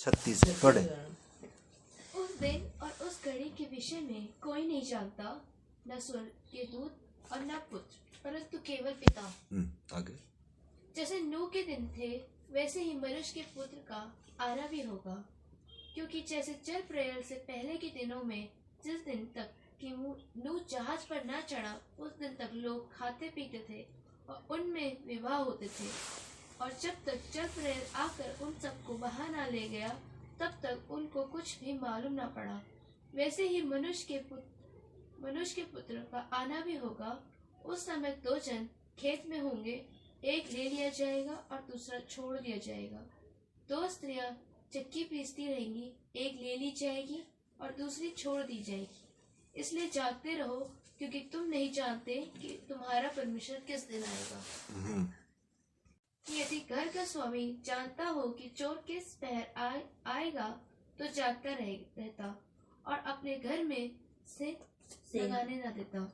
36 पढ़े। उस दिन और उस घड़ी के विषय में कोई नहीं जानता, न स्वर्ग के दूत और न पुत्र, परंतु केवल पिता। आगे। जैसे नूह के दिन थे वैसे ही मनुष्य के पुत्र का आना भी होगा। क्योंकि जैसे जल प्रलय से पहले के दिनों में जिस दिन तक कि नूह जहाज पर न चढ़ा उस दिन तक लोग खाते पीते थे और उनमें विवाह होते थे, और जब तक जल प्रलय आकर उन सबको बहा न ले गया तब तक उनको कुछ भी मालूम न पड़ा। वैसे ही मनुष्य के पुत्र का आना भी होगा। उस समय दो जन खेत में होंगे, एक ले लिया जाएगा और दूसरा छोड़ दिया जाएगा। दो स्त्रियां चक्की पीसती रहेंगी, एक ले ली जाएगी और दूसरी छोड़ दी जाएगी। इसलिए जागते रहो, क्योंकि तुम नहीं जानते कि तुम्हारा परमेश्वर किस दिन आएगा। यदि घर का स्वामी जानता हो कि चोर किस पहर आएगा तो जागता रहता और अपने घर में से लगाने न देता।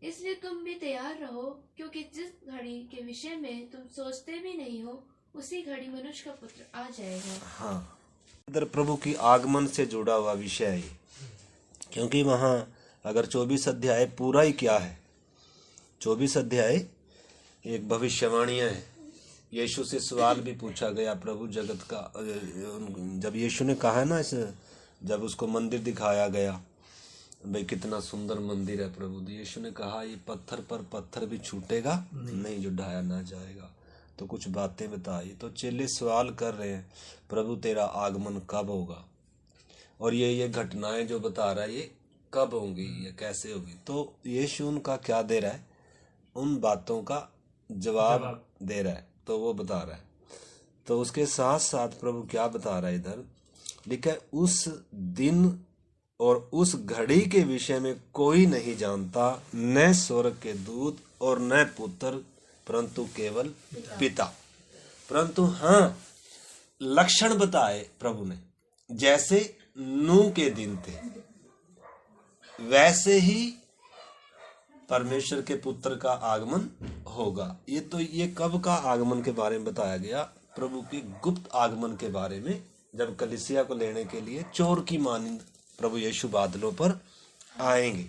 इसलिए तुम भी तैयार रहो, क्योंकि जिस घड़ी के विषय में तुम सोचते भी नहीं हो उसी घड़ी मनुष्य का पुत्र आ जाएगा। हाँ, इधर प्रभु की आगमन से जुड़ा हुआ विषय है, क्योंकि वहां अगर 24 अध्याय पूरा ही क्या है, 24 अध्याय एक भविष्यवाणियां है। यीशु से सवाल भी पूछा गया, प्रभु जगत का, जब यीशु ने कहा है ना, जब उसको मंदिर दिखाया गया, भाई कितना सुंदर मंदिर है प्रभु, तो यीशु ने कहा ये पत्थर पर पत्थर भी छूटेगा नहीं जो ढाया ना जाएगा। तो कुछ बातें बताई, तो चेले सवाल कर रहे हैं, प्रभु तेरा आगमन कब होगा, और ये घटनाएं जो बता रहा है ये कब होंगी, ये कैसे होगी। तो यीशु उनका क्या दे रहा है, उन बातों का जवाब दे रहा है, तो वो बता रहा है। तो उसके साथ साथ प्रभु क्या बता रहा है, इधर लिखा है, उस दिन और उस घड़ी के विषय में कोई नहीं जानता, न स्वर्ग के दूत और न पुत्र, परंतु केवल पिता। परंतु हाँ, लक्षण बताए प्रभु ने, जैसे नूह के दिन थे वैसे ही परमेश्वर के पुत्र का आगमन होगा। ये कब का आगमन के बारे में बताया गया, प्रभु के गुप्त आगमन के बारे में, जब कलीसिया को लेने के लिए चोर की मानिंद प्रभु यीशु बादलों पर आएंगे।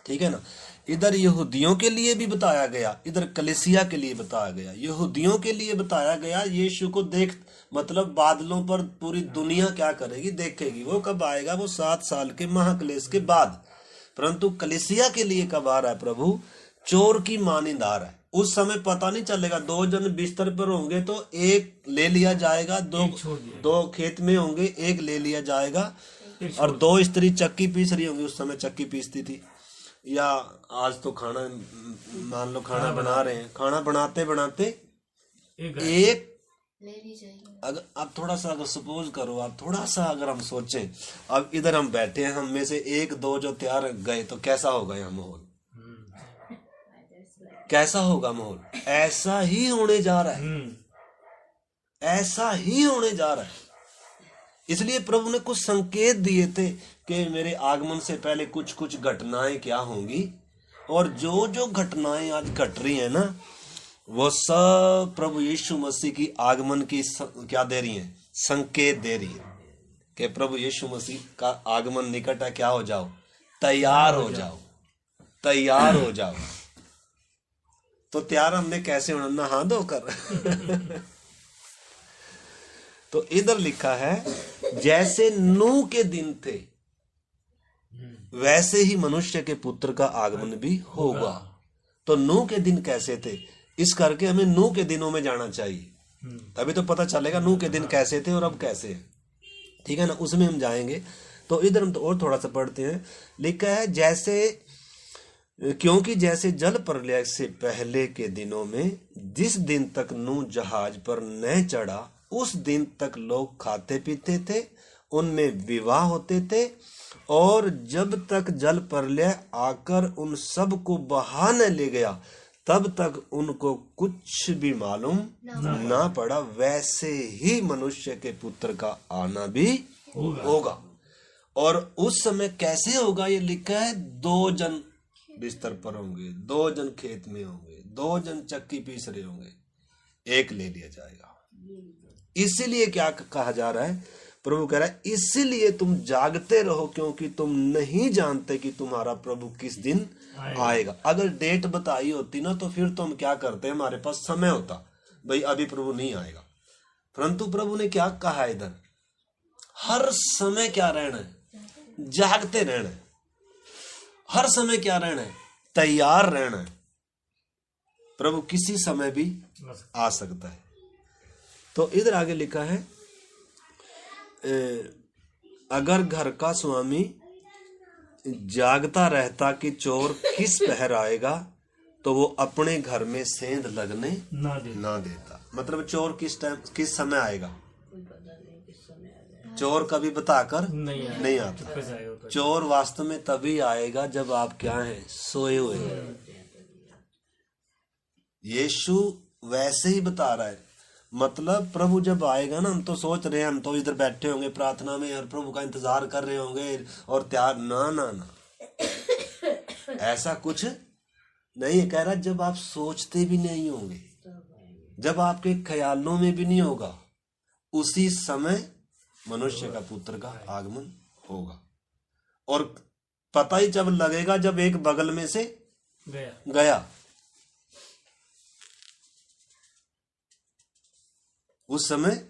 ठीक है ना। इधर यहूदियों के लिए भी बताया गया, इधर कलीसिया के लिए बताया गया। यहूदियों के लिए बताया गया, यीशु को देख, मतलब बादलों पर पूरी दुनिया क्या करेगी, देखेगी। वो कब आएगा, वो 7 साल के महाक्लेश के बाद। परंतु कलीसिया के लिए कब आ रहा है प्रभु, चोर की मानिंद आ रहा है। उस समय पता नहीं चलेगा, 2 जन बिस्तर पर होंगे तो एक ले लिया जाएगा, दो खेत में होंगे एक ले लिया जाएगा, और 2 स्त्री चक्की पीस रही होंगी, उस समय चक्की पीसती थी। या आज तो खाना, मान लो खाना बना रहे हैं, खाना बनाते बनाते एक ले ली जाएगी। अगर आप थोड़ा सा अगर सपोज करो, आप थोड़ा सा अगर हम सोचें, अब इधर हम बैठे हैं, हम में से 1-2 जो तैयार गए, तो कैसा होगा यह माहौल, कैसा होगा माहौल। ऐसा ही होने जा रहा है, ऐसा ही होने जा रहा है। इसलिए प्रभु ने कुछ संकेत दिए थे कि मेरे आगमन से पहले कुछ कुछ घटनाएं क्या होंगी, और जो जो घटनाएं आज घट रही है ना, वो सब प्रभु यीशु मसीह की आगमन की क्या दे रही हैं, संकेत दे रही है कि प्रभु यीशु मसीह का आगमन निकट है, क्या हो जाओ, तैयार हो जाओ, तैयार हो जाओ। तो तैयार हमने कैसे होना, नहा धोकर। तो इधर लिखा है, जैसे नूह के दिन थे वैसे ही मनुष्य के पुत्र का आगमन भी होगा। तो नूह के दिन कैसे थे, इस करके हमें नूह के दिनों में जाना चाहिए, तभी तो पता चलेगा नूह के दिन कैसे थे और अब कैसे है। ठीक है ना, उसमें हम जाएंगे। तो इधर हम तो और थोड़ा सा पढ़ते हैं। लिखा है, जैसे, क्योंकि जैसे जल प्रलय से पहले के दिनों में जिस दिन तक नूह जहाज पर न चढ़ा उस दिन तक लोग खाते पीते थे, उनमें विवाह होते थे, और जब तक जल प्रलय आकर उन सब को बहा न ले गया तब तक उनको कुछ भी मालूम ना पड़ा। वैसे ही मनुष्य के पुत्र का आना भी होगा। और उस समय कैसे होगा ये लिखा है, 2 जन बिस्तर पर होंगे, 2 जन खेत में होंगे, 2 जन चक्की पीस रहे होंगे, एक ले लिया जाएगा, इसीलिए क्या कहा जा रहा है, प्रभु कह रहा है इसीलिए तुम जागते रहो, क्योंकि तुम नहीं जानते कि तुम्हारा प्रभु किस दिन आएगा। अगर डेट बताई होती ना तो फिर तो हम क्या करते, हमारे पास समय होता, भाई अभी प्रभु नहीं आएगा। परंतु प्रभु ने क्या कहा इधर, हर समय क्या रहना है, जागते रहना है। हर समय क्या रहना है, तैयार रहना है। प्रभु किसी समय भी आ सकता है। तो इधर आगे लिखा है, अगर घर का स्वामी जागता रहता कि चोर किस पहर आएगा, तो वो अपने घर में सेंध लगने ना देता। मतलब चोर किस समय आएगा, चोर कभी बताकर नहीं आता। चोर वास्तव में तभी आएगा जब आप क्या हैं, सोए हुए हैं। यीशु वैसे ही बता रहा है, मतलब प्रभु जब आएगा ना, हम तो सोच रहे हैं, हम तो इधर बैठे होंगे प्रार्थना में और प्रभु का इंतजार कर रहे होंगे और तैयार, ना ना ना, ऐसा कुछ नहीं है। कह रहा जब आप सोचते भी नहीं होंगे, जब आपके ख्यालों में भी नहीं होगा, उसी समय मनुष्य का पुत्र का आगमन होगा। और पता ही जब लगेगा जब एक बगल में से गया। उस समय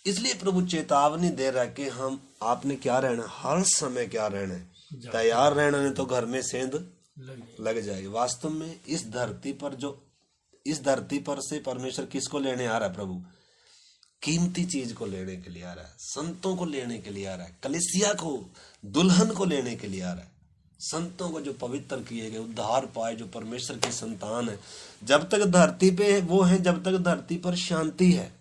इसलिए प्रभु चेतावनी दे रहा है कि हम आपने क्या रहना, हर समय क्या रहना है, तैयार रहना, नहीं तो घर में सेंध लग जाएगी। वास्तव में इस धरती पर से परमेश्वर किसको लेने आ रहा है, प्रभु कीमती चीज को लेने के लिए आ रहा है, संतों को लेने के लिए आ रहा है, कलीसिया को, दुल्हन को लेने के लिए आ रहा है। संतों को जो पवित्र किए गए, उद्धार पाए, जो परमेश्वर की संतान है। जब तक धरती पे वो है, जब तक धरती पर शांति है,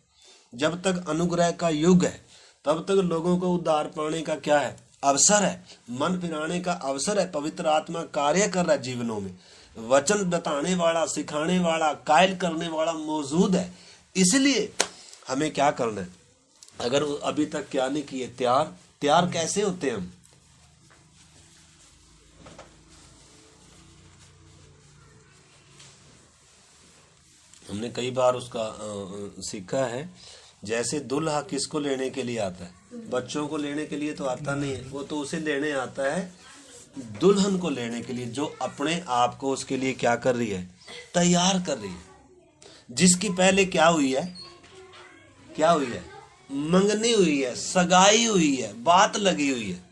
जब तक अनुग्रह का युग है, तब तक लोगों को उद्धार पाने का क्या है, अवसर है, मन फिराने का अवसर है। पवित्र आत्मा कार्य कर रहा है जीवनों में, वचन बताने वाला, सिखाने वाला, कायल करने वाला मौजूद है। इसलिए हमें क्या करना है, अगर अभी तक क्या नहीं किए, तैयार कैसे होते हैं हम, हमने कई बार उसका सीखा है। जैसे दुल्हा किसको लेने के लिए आता है, बच्चों को लेने के लिए तो आता नहीं है, वो तो उसे लेने आता है दुल्हन को लेने के लिए, जो अपने आप को उसके लिए क्या कर रही है, तैयार कर रही है, जिसकी पहले क्या हुई है, मंगनी हुई है, सगाई हुई है, बात लगी हुई है,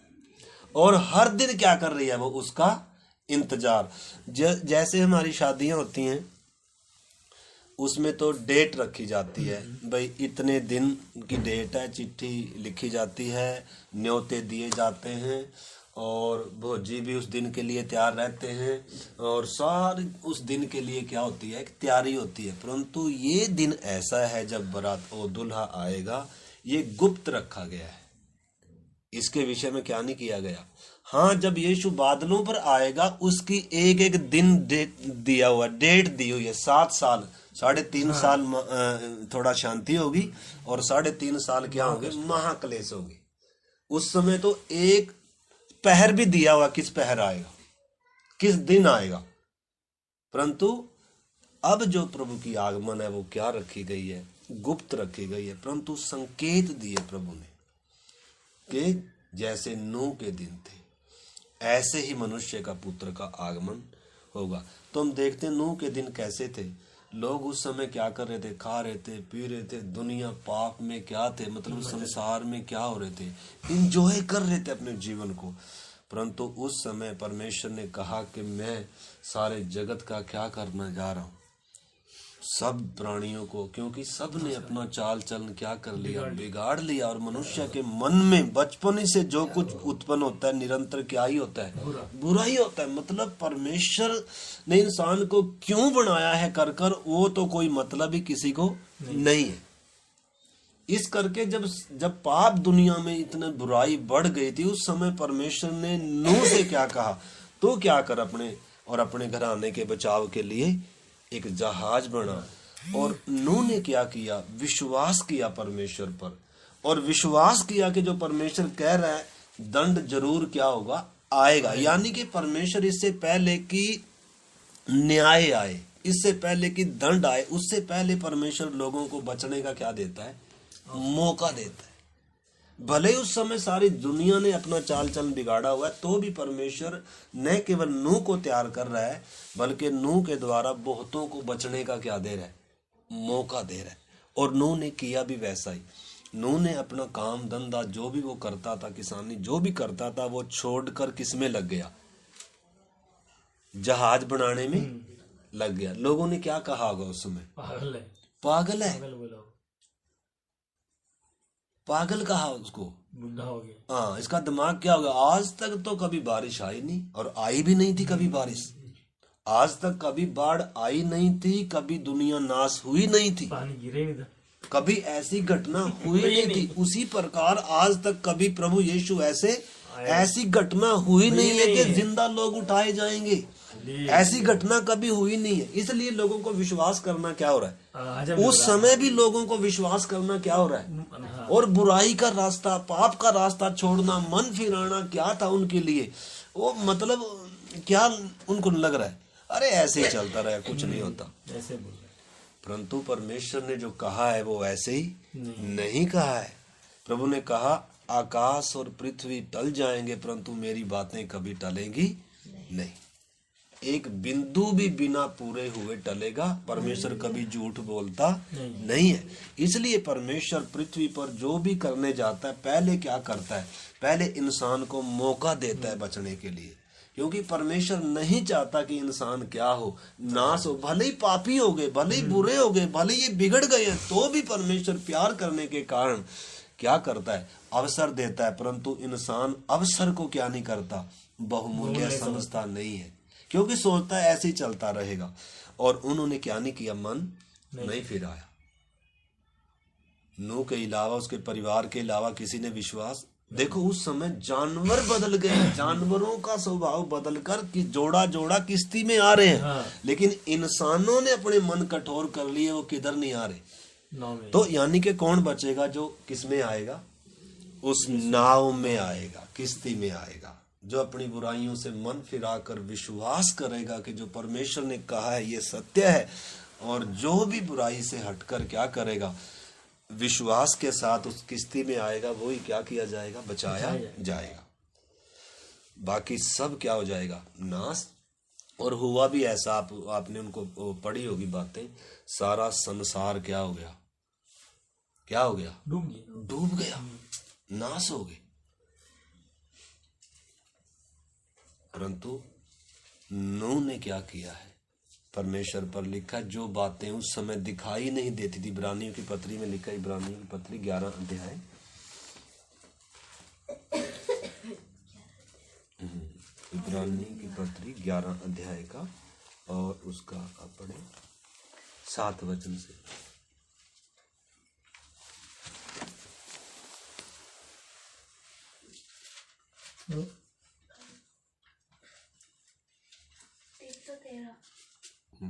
और हर दिन क्या कर रही है, वो उसका इंतजार। जैसे हमारी शादियां होती हैं, उसमें तो डेट रखी जाती है, भाई इतने दिन की डेट है, चिट्ठी लिखी जाती है, न्योते दिए जाते हैं, और भोजी भी उस दिन के लिए तैयार रहते हैं, और सारी उस दिन के लिए क्या होती है, एक तैयारी होती है। परंतु ये दिन ऐसा है जब बारात और दुल्हा आएगा, ये गुप्त रखा गया है, इसके विषय में क्या नहीं किया गया। हाँ, जब यीशु बादलों पर आएगा, उसकी एक एक दिन दिया हुआ, डेट दी हुई है, 7 साल, 3.5 साल थोड़ा शांति होगी, और 3.5 साल क्या होंगे, महाक्लेश होगी। उस समय तो एक पहर भी दिया हुआ, किस पहर आएगा, किस दिन आएगा। परंतु अब जो प्रभु की आगमन है वो क्या रखी गई है, गुप्त रखी गई है, परंतु संकेत दिए प्रभु ने कि जैसे नूह के दिन थे, ऐसे ही मनुष्य का पुत्र का आगमन होगा। तो हम देखते हैं नूह के दिन कैसे थे। लोग उस समय क्या कर रहे थे, खा रहे थे, पी रहे थे, दुनिया पाप में क्या थे, मतलब संसार में क्या हो रहे थे, इंजॉय कर रहे थे अपने जीवन को। परंतु उस समय परमेश्वर ने कहा कि मैं सारे जगत का क्या करना जा रहा हूँ, सब प्राणियों को, क्योंकि सब ने अपना चाल चलन क्या कर लिया, बिगाड़ लिया। और मनुष्य के मन में बचपन ही से जो कुछ उत्पन्न होता है, निरंतर क्या ही होता है, बुरा ही होता है। मतलब परमेश्वर ने इंसान को क्यों बनाया है कर कर, वो तो कोई मतलब ही किसी को नहीं है। इस करके जब पाप दुनिया में इतनी बुराई बढ़ गई थी, उस समय परमेश्वर ने नूह से क्या कहा, तो क्या कर अपने घराने के बचाव के लिए एक जहाज बना। और नूह ने क्या किया, विश्वास किया परमेश्वर पर, और विश्वास किया कि जो परमेश्वर कह रहा है दंड जरूर क्या होगा, आएगा। यानी कि परमेश्वर इससे पहले कि न्याय आए, इससे पहले कि दंड आए, उससे पहले परमेश्वर लोगों को बचने का क्या देता है, मौका देता है। भले ही उस समय सारी दुनिया ने अपना चाल चलन बिगाड़ा हुआ है, तो भी परमेश्वर न केवल नूह को तैयार कर रहा है, बल्कि नूह के द्वारा बहुतों को बचने का क्या दे रहा है, मौका दे रहा है। और नूह ने किया भी वैसा ही। नूह ने अपना काम धंधा जो भी वो करता था, किसानी जो भी करता था, वो छोड़कर किसमें लग गया, जहाज बनाने में लग गया। लोगों ने क्या कहा होगा उस समय, पागल है, पागल है, पागल बोला, पागल कहा उसको, बुढ़ा हो गया। हाँ, इसका दिमाग क्या हो गया। आज तक तो कभी बारिश आई नहीं, और आई भी नहीं थी कभी बारिश। आज तक कभी बाढ़ आई नहीं थी, कभी दुनिया नाश हुई नहीं थी, पानी गिरे नहीं था, कभी ऐसी घटना हुई नहीं थी। उसी प्रकार आज तक कभी प्रभु यीशु ऐसी घटना हुई नहीं है कि जिंदा लोग उठाए जाएंगे। ऐसी घटना कभी हुई नहीं है। इसलिए लोगों को विश्वास करना क्या हो रहा है, उस समय भी लोगों को विश्वास करना क्या हो रहा है, और बुराई का रास्ता, पाप का रास्ता छोड़ना, मन फिराना क्या था उनके लिए। वो मतलब क्या उनको लग रहा है, अरे ऐसे ही चलता रहा, कुछ नहीं होता, ऐसे बोल रहे। परंतु परमेश्वर ने जो कहा है वो ऐसे ही नहीं कहा है। प्रभु ने कहा आकाश और पृथ्वी टल जाएंगे, परंतु मेरी बातें कभी टलेंगी नहीं। एक बिंदु भी बिना पूरे हुए टलेगा। परमेश्वर कभी झूठ बोलता नहीं है। इसलिए परमेश्वर पृथ्वी पर जो भी करने जाता है, पहले क्या करता है, पहले इंसान को मौका देता है बचने के लिए। क्योंकि परमेश्वर नहीं चाहता कि इंसान क्या हो, नाश हो। भले ही पापी हो गए, भले ही बुरे हो गए, भले ही ये बिगड़ गए हैं, तो भी परमेश्वर प्यार करने के कारण क्या करता है, अवसर देता है। परंतु इंसान अवसर को क्या नहीं करता, बहुमूल्य समझता नहीं है, क्योंकि सोचता है ऐसे ही चलता रहेगा। और उन्होंने क्या नहीं किया, मन नहीं फिराया। नूह के अलावा, उसके परिवार के अलावा किसी ने विश्वास, देखो उस समय जानवर बदल गए, जानवरों का स्वभाव बदलकर कि जोड़ा जोड़ा किश्ती में आ रहे हैं। हाँ। लेकिन इंसानों ने अपने मन कठोर कर लिए, वो किधर नहीं आ रहे। नाव में। तो यानी कि कौन बचेगा, जो किस में आएगा, उस नाव में आएगा, किश्ती में आएगा। जो अपनी बुराइयों से मन फिराकर विश्वास करेगा कि जो परमेश्वर ने कहा है ये सत्य है, और जो भी बुराई से हटकर क्या करेगा, विश्वास के साथ उस किश्ती में आएगा, वही क्या किया जाएगा, बचाया जाएगा। बाकी सब क्या हो जाएगा, नाश। और हुआ भी ऐसा, आपने उनको पढ़ी होगी बातें, सारा संसार क्या हो गया, क्या हो गया, डूब गया, नाश हो गए। परंतु नूह ने क्या किया है, परमेश्वर पर लिखा, जो बातें उस समय दिखाई नहीं देती थी। इब्रानियों की पत्री में लिखा, इब्रानियों की पत्री 11 अध्याय, इब्रानियों की पत्री 11 अध्याय का, और उसका अपने 7 वचन से। तो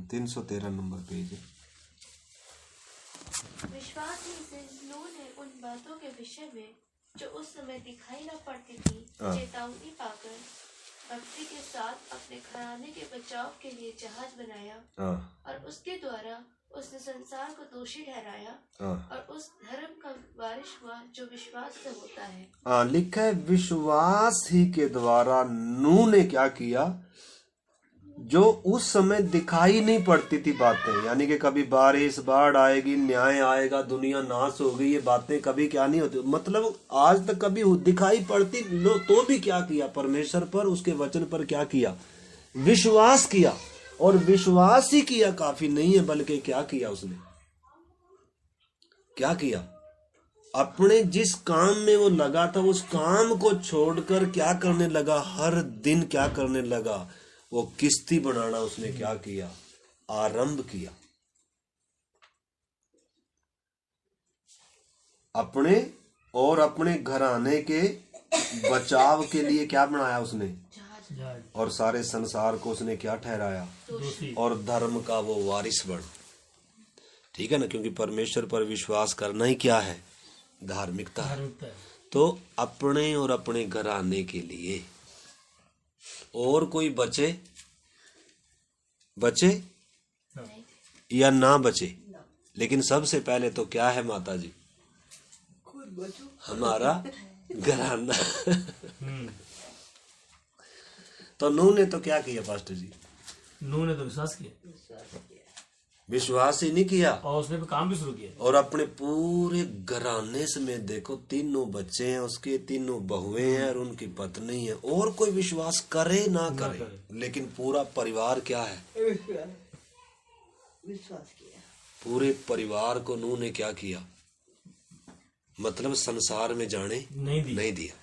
313 नंबर पेज है। विश्वास ही से नूह ने उन बातों के विषय में जो उस समय दिखाई न पड़ती थी चेतावनी पाकर भक्ति के साथ अपने घराने के बचाव के लिए जहाज बनाया, और उसके द्वारा उसने संसार को दोषी ठहराया, और उस धर्म का वारिस हुआ जो विश्वास से होता है। लिखा है, विश्वास ही के द्वारा नूह ने क्या किया, जो उस समय दिखाई नहीं पड़ती थी बातें, यानी कि कभी बारिश, बाढ़ आएगी, न्याय आएगा, दुनिया नाश होगी, ये बातें कभी क्या नहीं होती, मतलब आज तक कभी दिखाई पड़ती, तो भी क्या किया, परमेश्वर पर, उसके वचन पर क्या किया, विश्वास किया। और विश्वास ही किया काफी नहीं है, बल्कि क्या किया उसने, क्या किया, अपने जिस काम में वो लगा था उस काम को छोड़कर क्या करने लगा, हर दिन क्या करने लगा, वो किश्ती बनाना उसने क्या किया, आरंभ किया। अपने और अपने घराने के बचाव के लिए क्या बनाया उसने, और सारे संसार को उसने क्या ठहराया, और धर्म का वो वारिस बन। ठीक है ना, क्योंकि परमेश्वर पर विश्वास करना ही क्या है, धार्मिकता है। तो अपने और अपने घराने के लिए, और कोई बचे या ना बचे, लेकिन सबसे पहले तो क्या है माता जी, हमारा घराना। हम्म। तो नूह ने तो क्या किया पास्टर जी? नूह ने तो विश्वास किया विश्वास ही नहीं किया, और उसने भी काम भी शुरू किया। और अपने पूरे घराने समेत देखो, तीनों बच्चे हैं उसके, तीनों बहुएं हैं और उनकी पत्नी है, और कोई विश्वास करे ना करे, लेकिन पूरा परिवार क्या है? विश्वास किया। पूरे परिवार को नूह ने क्या किया? मतलब संसार में जाने नहीं दिया,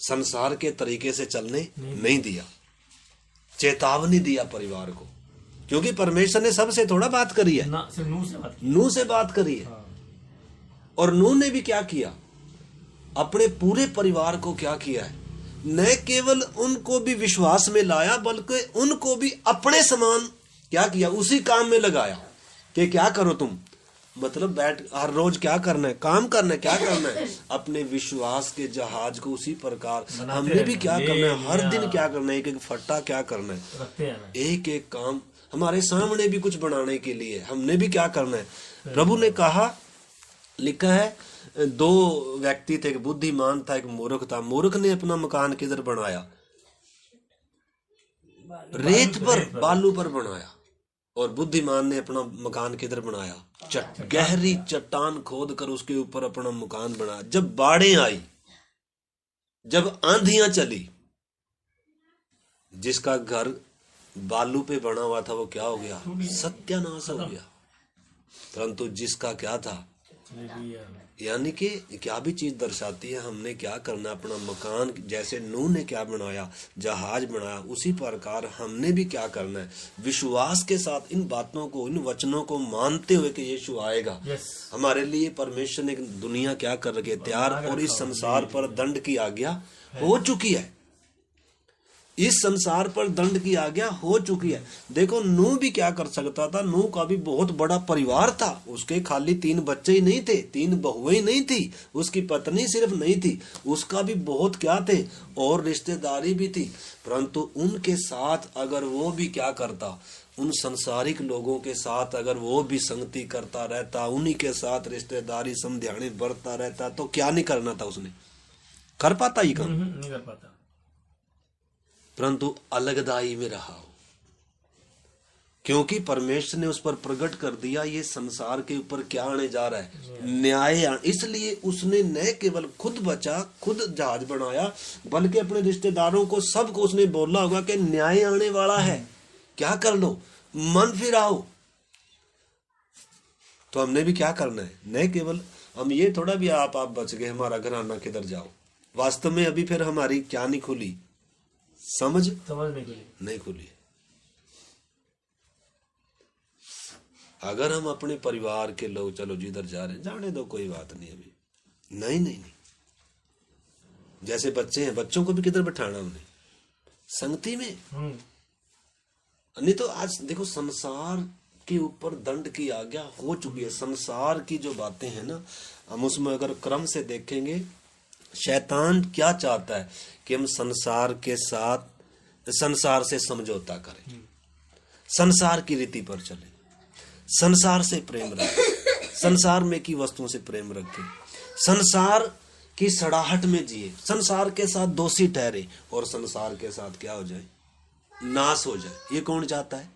संसार के तरीके से चलने नहीं दिया, चेतावनी दिया परिवार को, क्योंकि परमेश्वर ने सबसे थोड़ा बात करी है ना, सिर्फ नूह से बात की। नूह से बात करी है। हाँ। और नूह ने भी क्या किया? अपने पूरे परिवार को क्या किया है? न केवल उनको भी विश्वास में लाया, बल्कि उनको भी अपने समान क्या किया? उसी काम में लगाया कि क्या करो तुम, मतलब बैठ हर रोज क्या करना है? काम करना है। क्या करना है? अपने विश्वास के जहाज को उसी प्रकार हमने भी क्या करना है? हर दिन क्या करना है? एक एक फट्टा क्या करना है? रखते हैं ना। एक एक काम हमारे सामने भी कुछ बनाने के लिए हमने भी क्या करना है? प्रभु ने कहा, लिखा है, दो व्यक्ति थे, एक बुद्धिमान था, एक मूर्ख था। मूर्ख ने अपना मकान किधर बनाया? रेत पर, बालू पर बनाया। और बुद्धिमान ने अपना मकान किधर बनाया? गहरी चट्टान खोद कर उसके ऊपर अपना मकान बनाया। जब बाढ़ें आई, जब आंधियां चली, जिसका घर बालू पे बना हुआ था वो क्या हो गया? सत्यानाश हो गया। परंतु जिसका क्या था? यानी कि क्या भी चीज दर्शाती है हमने क्या करना, अपना मकान, जैसे नूह ने क्या बनाया, जहाज बनाया, उसी प्रकार हमने भी क्या करना है? विश्वास के साथ इन बातों को, इन वचनों को मानते हुए कि यीशु आएगा। हमारे लिए परमेश्वर ने दुनिया क्या कर रखी है? तैयार। और इस संसार पर दंड की आज्ञा हो चुकी है। इस संसार पर दंड की आज्ञा हो चुकी है। देखो, नूह भी क्या कर सकता था? नूह का भी बहुत बड़ा परिवार था। उसके खाली 3 बच्चे ही नहीं थे, 3 बहुएं नहीं थी, उसकी पत्नी सिर्फ नहीं थी, उसका भी बहुत क्या थे, और रिश्तेदारी भी थी। परंतु उनके साथ अगर वो भी क्या करता, उन संसारिक लोगों के साथ अगर वो भी संगति करता रहता, उन्हीं के साथ रिश्तेदारी समझाने बढ़ता रहता, तो क्या नहीं करना था उसने? कर पाता ही काम? नहीं कर पाता। परंतु अलगदाई में रहा हो, क्योंकि परमेश्वर ने उस पर प्रकट कर दिया ये संसार के ऊपर क्या आने जा रहा है? न्याय। इसलिए उसने न केवल खुद बचा, खुद जहाज बनाया, बल्कि अपने रिश्तेदारों को, सबको उसने बोला होगा कि न्याय आने वाला है, क्या कर लो, मन फिराओ। तो हमने भी क्या करना है? न केवल हम ये थोड़ा भी आप बच गए, हमारा घराना किधर जाओ। वास्तव में अभी फिर हमारी क्या नहीं खुली? समझ नहीं खुली। अगर हम अपने परिवार के लोग, चलो जिधर जा रहे हैं जाने दो, कोई बात नहीं, अभी नहीं। जैसे बच्चे हैं, बच्चों को भी किधर बैठाना? उन्हें संगति में। नहीं तो आज देखो, संसार के ऊपर दंड की आज्ञा हो चुकी है। संसार की जो बातें हैं ना, हम उसमें अगर क्रम से देखेंगे, शैतान क्या चाहता है कि हम संसार के साथ, संसार से समझौता करें, संसार की रीति पर चले, संसार से प्रेम रखें, संसार में की वस्तुओं से प्रेम रखें, संसार की सड़ाहट में जिए, संसार के साथ दोषी ठहरे, और संसार के साथ क्या हो जाए? नाश हो जाए। ये कौन चाहता है?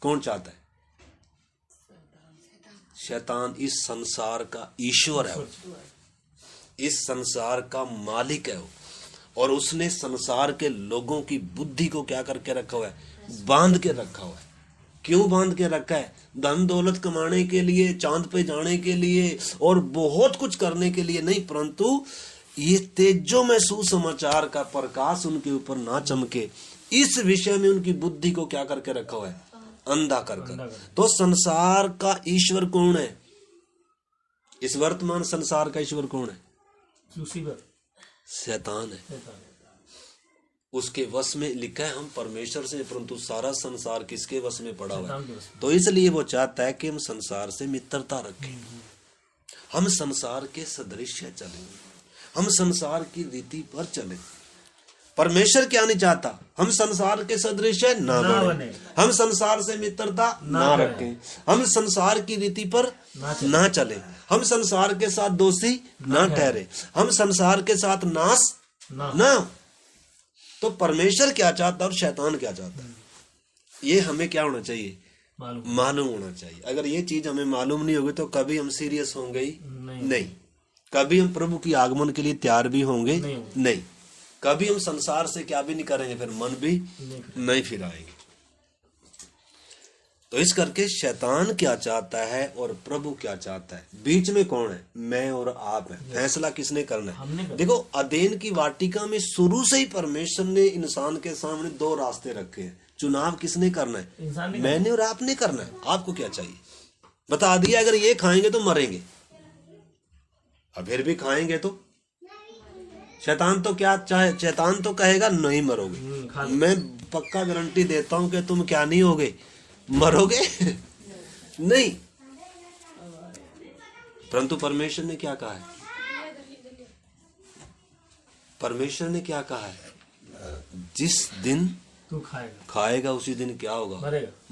कौन चाहता है? शैतान इस संसार का ईश्वर है, इस संसार का मालिक है वो, और उसने संसार के लोगों की बुद्धि को क्या करके रखा हुआ है? बांध के रखा हुआ है। क्यों बांध के रखा है? धन दौलत कमाने के लिए, चांद पे जाने के लिए, और बहुत कुछ करने के लिए नहीं, परंतु ये तेजो में सुसमाचार का प्रकाश उनके ऊपर ना चमके, इस विषय में उनकी बुद्धि को क्या करके रखा हुआ है? अंधा कर। तो संसार का ईश्वर कौन है? इस वर्तमान संसार का ईश्वर कौन है? शैतान है। उसके वश में लिखा है हम परमेश्वर से, परंतु सारा संसार किसके वश में पड़ा हुआ है? तो इसलिए वो चाहता है कि हम संसार से मित्रता रखें, हम संसार के सदृश चलें, हम संसार की रीति पर चलें। परमेश्वर क्या नहीं चाहता? हम संसार के सदृश ना बने, हम संसार से मित्रता ना रखें, हम संसार की रीति पर ना चले, हम संसार के साथ दोषी ना ठहरे, हम संसार के साथ नाश ना। तो परमेश्वर क्या चाहता और शैतान क्या चाहता है, ये हमें क्या होना चाहिए? मालूम होना चाहिए। अगर ये चीज हमें मालूम नहीं होगी तो कभी हम सीरियस होंगे ही नहीं, कभी हम प्रभु की आगमन के लिए तैयार भी होंगे नहीं, कभी हम संसार से क्या भी नहीं करेंगे, फिर मन भी नहीं फिराएंगे। तो इस करके शैतान क्या चाहता है और प्रभु क्या चाहता है, बीच में कौन है? मैं और आप है। फैसला किसने करना है? देखो, अदेन की वाटिका में शुरू से ही परमेश्वर ने इंसान के सामने दो रास्ते रखे हैं। चुनाव किसने करना है? मैंने और आपने करना है। आपको क्या चाहिए? बता दिया अगर ये खाएंगे तो मरेंगे, अब फिर भी खाएंगे तो शैतान तो क्या चाहे? शैतान तो कहेगा नहीं मरोगे। मैं पक्का गारंटी देता हूं कि तुम क्या नहीं होगे, मरोगे नहीं। परंतु परमेश्वर ने क्या कहा है? परमेश्वर ने क्या कहा है? जिस दिन तू खाएगा उसी दिन क्या होगा?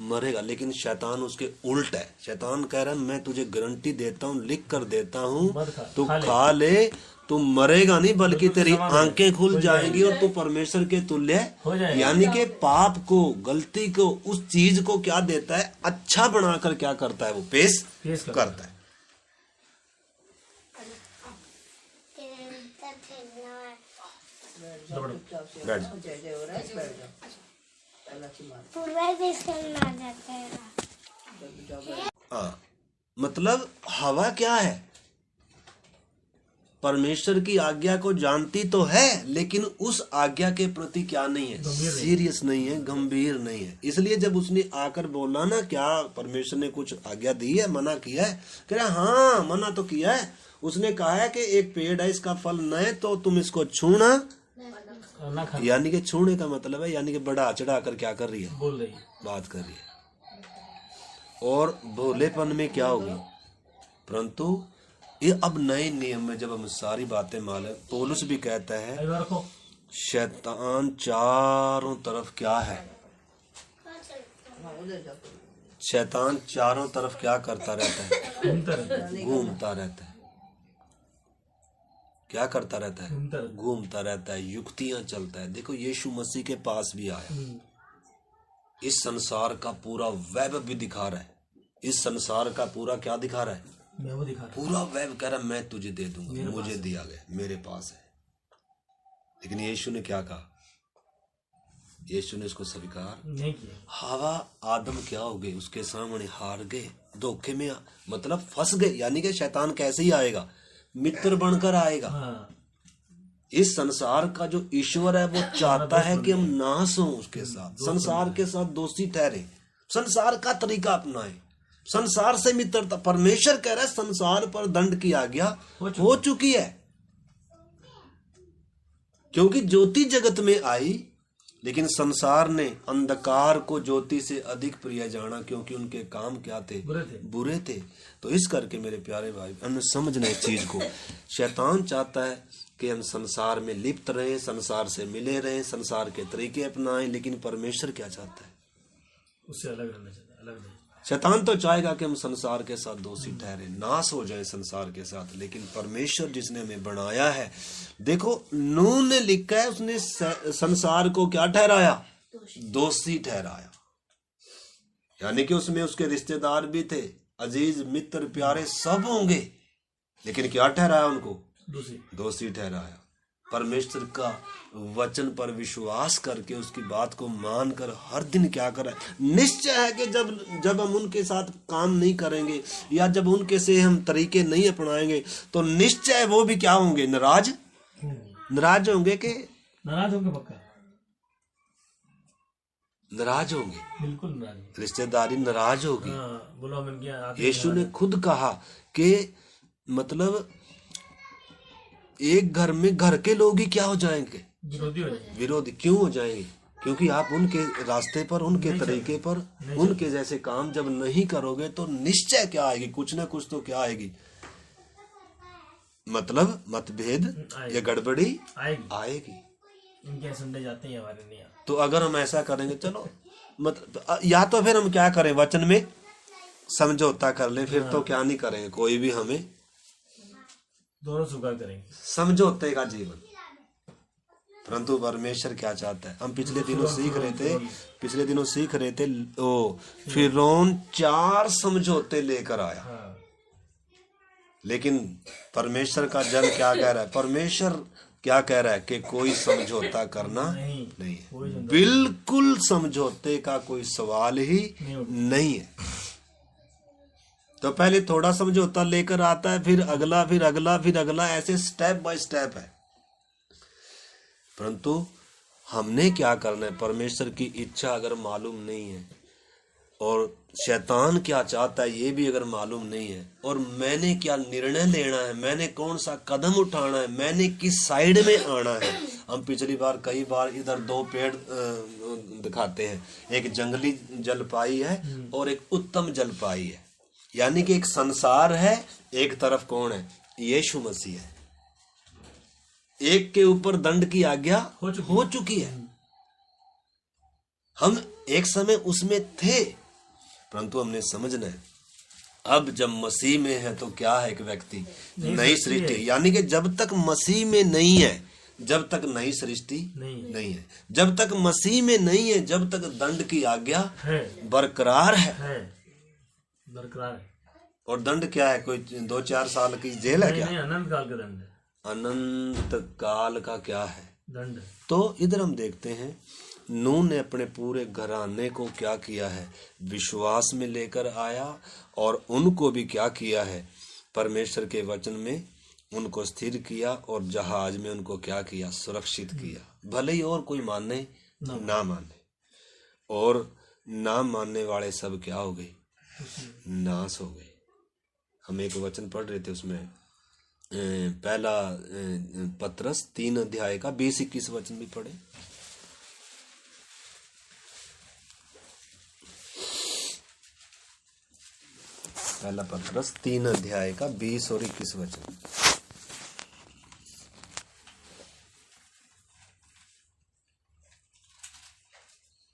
मरेगा। लेकिन शैतान उसके उल्ट है। शैतान कह रहा है मैं तुझे गारंटी देता हूँ, लिख कर देता हूँ, तू खा ले, तू मरेगा नहीं बल्कि तेरी आंखें खुल जाएंगी और तू परमेश्वर के तुल्य हो जाएगा। यानी कि पाप को, गलती को, उस चीज को क्या देता है? अच्छा बनाकर क्या करता है? वो पेश करता है। हाँ, मतलब हवा क्या है? परमेश्वर की आज्ञा को जानती तो है लेकिन उस आज्ञा के प्रति क्या नहीं है? सीरियस नहीं है, गंभीर नहीं है। इसलिए जब उसने आकर बोला ना, क्या परमेश्वर ने कुछ आज्ञा दी है, मना किया है? कह रहा हाँ, मना तो किया है। उसने कहा है कि एक पेड़ है, इसका फल न है तो तुम इसको छूना, यानी कि छूने का मतलब है यानी कि बढ़ा चढ़ा कर क्या कर रही है? बोल रही है, बात कर रही है। और भोलेपन में क्या होगी? परंतु ये अब नए नियम में जब हम सारी बातें मालूम, पौलुस भी कहता है शैतान चारों तरफ क्या है? शैतान चारों तरफ क्या करता रहता है? घूमता रहता है। क्या करता रहता है? घूमता रहता है, युक्तियां चलता है। देखो, यीशु मसीह के पास भी आया, इस संसार का पूरा वेब भी दिखा रहा है। इस संसार का पूरा क्या दिखा रहा है? पूरा वेब कह रहा है मैं तुझे दे दूंगा, मुझे दिया गया, मेरे पास है। लेकिन यीशु ने क्या कहा? यीशु ने इसको स्वीकार नहीं किया। हवा आदम क्या हो गए? उसके सामने हार गए, धोखे में मतलब फंस गए। यानी कि शैतान कैसे ही आएगा? मित्र बनकर आएगा। इस संसार का जो ईश्वर है वो चाहता है कि हम नाश हों उसके साथ, संसार के साथ दोषी ठहरे, संसार का तरीका अपनाएं, संसार से मित्रता। परमेश्वर कह रहा है संसार पर दंड की आज्ञा हो चुकी है, क्योंकि ज्योति जगत में आई लेकिन संसार ने अंधकार को ज्योति से अधिक प्रिय जाना, क्योंकि उनके काम क्या थे? बुरे थे। तो इस करके मेरे प्यारे भाई, हमें समझना इस चीज को। शैतान चाहता है कि हम संसार में लिप्त रहें, संसार से मिले रहें, संसार के तरीके अपनाएं। लेकिन परमेश्वर क्या चाहता है? उससे अलग रहना चाहता है, अलग नहीं। शैतान तो चाहेगा कि हम संसार के साथ दोषी ठहरे, नाश हो जाए संसार के साथ। लेकिन परमेश्वर जिसने हमें बनाया है, देखो नूह ने लिखा है, उसने संसार को क्या ठहराया? दोषी ठहराया। यानी कि उसमें उसके रिश्तेदार भी थे, अजीज, मित्र, प्यारे सब होंगे, लेकिन क्या ठहराया उनको? दोषी ठहराया। परमेश्वर का वचन पर विश्वास करके उसकी बात को मानकर हर दिन क्या कर रहा है? निश्चय है कि जब हम उनके साथ काम नहीं करेंगे या जब उनके से हम तरीके नहीं अपनाएंगे तो निश्चय वो भी क्या होंगे? नाराज होंगे। कि नाराज होंगे? पक्का नाराज होंगे, बिल्कुल नाराज। रिश्तेदारी नाराज होगी। यीशु ने खुद कहा कि मतलब एक घर में घर के लोग ही क्या हो जाएंगे? विरोधी। क्यों हो जाएंगे? क्योंकि आप उनके रास्ते पर, उनके तरीके पर, उनके जैसे काम जब नहीं करोगे तो निश्चय क्या आएगी? कुछ ना कुछ तो क्या आएगी? मतलब मतभेद या गड़बड़ी आएगी। इनके यहाँ संडे जाते हैं, हमारे नहीं आते। तो अगर हम ऐसा करेंगे, चलो मतलब या तो फिर हम क्या करें, वचन में समझौता कर लें, फिर तो क्या नहीं करेंगे, कोई भी हमें दोनों स्वीकार करेंगे। समझौते का जीवन। परंतु परमेश्वर क्या चाहता है, हम पिछले दिनों सीख रहे थे ओ फिरौन 4 समझौते लेकर आया। हाँ, लेकिन परमेश्वर का जन क्या कह रहा है, परमेश्वर क्या कह रहा है कि कोई समझौता करना नहीं, नहीं है, कोई समझौता बिल्कुल समझौते का कोई सवाल ही नहीं है। तो पहले थोड़ा समझौता लेकर आता है, फिर अगला, फिर अगला, फिर अगला, ऐसे स्टेप बाय स्टेप है। परंतु हमने क्या करना है, परमेश्वर की इच्छा अगर मालूम नहीं है और शैतान क्या चाहता है ये भी अगर मालूम नहीं है, और मैंने क्या निर्णय लेना है, मैंने कौन सा कदम उठाना है, मैंने किस साइड में आना है। हम पिछली बार कई बार इधर 2 पेड़ दिखाते हैं, एक जंगली जलपाई है और एक उत्तम जलपाई है। यानी कि एक संसार है, एक तरफ कौन है, यीशु मसीह है। एक के ऊपर दंड की आज्ञा हो चुकी है। हम एक समय उसमें थे, परंतु हमने समझना है अब जब मसीह में है तो क्या है, एक व्यक्ति नई सृष्टि। यानी कि जब तक मसीह में नहीं है, जब तक नई सृष्टि नहीं है, जब तक मसीह में नहीं है, जब तक दंड की आज्ञा बरकरार है। बरकरार है। और दंड क्या है, कोई 2-4 साल की जेल है क्या? नहीं, अनंत काल का दंड है। अनंत काल का क्या है, दंड। तो इधर हम देखते हैं नूह ने अपने पूरे घराने को क्या किया है, विश्वास में लेकर आया, और उनको भी क्या किया है, परमेश्वर के वचन में उनको स्थिर किया, और जहाज में उनको क्या किया, सुरक्षित किया। भले ही और कोई माने ना माने, और ना मानने वाले सब क्या हो गए, नाश हो गए। हम एक वचन पढ़ रहे थे, उसमें पहला पत्रस 3 अध्याय का 20-21 वचन भी पढ़े। पहला पत्रस 3 अध्याय का 20 और 21 वचन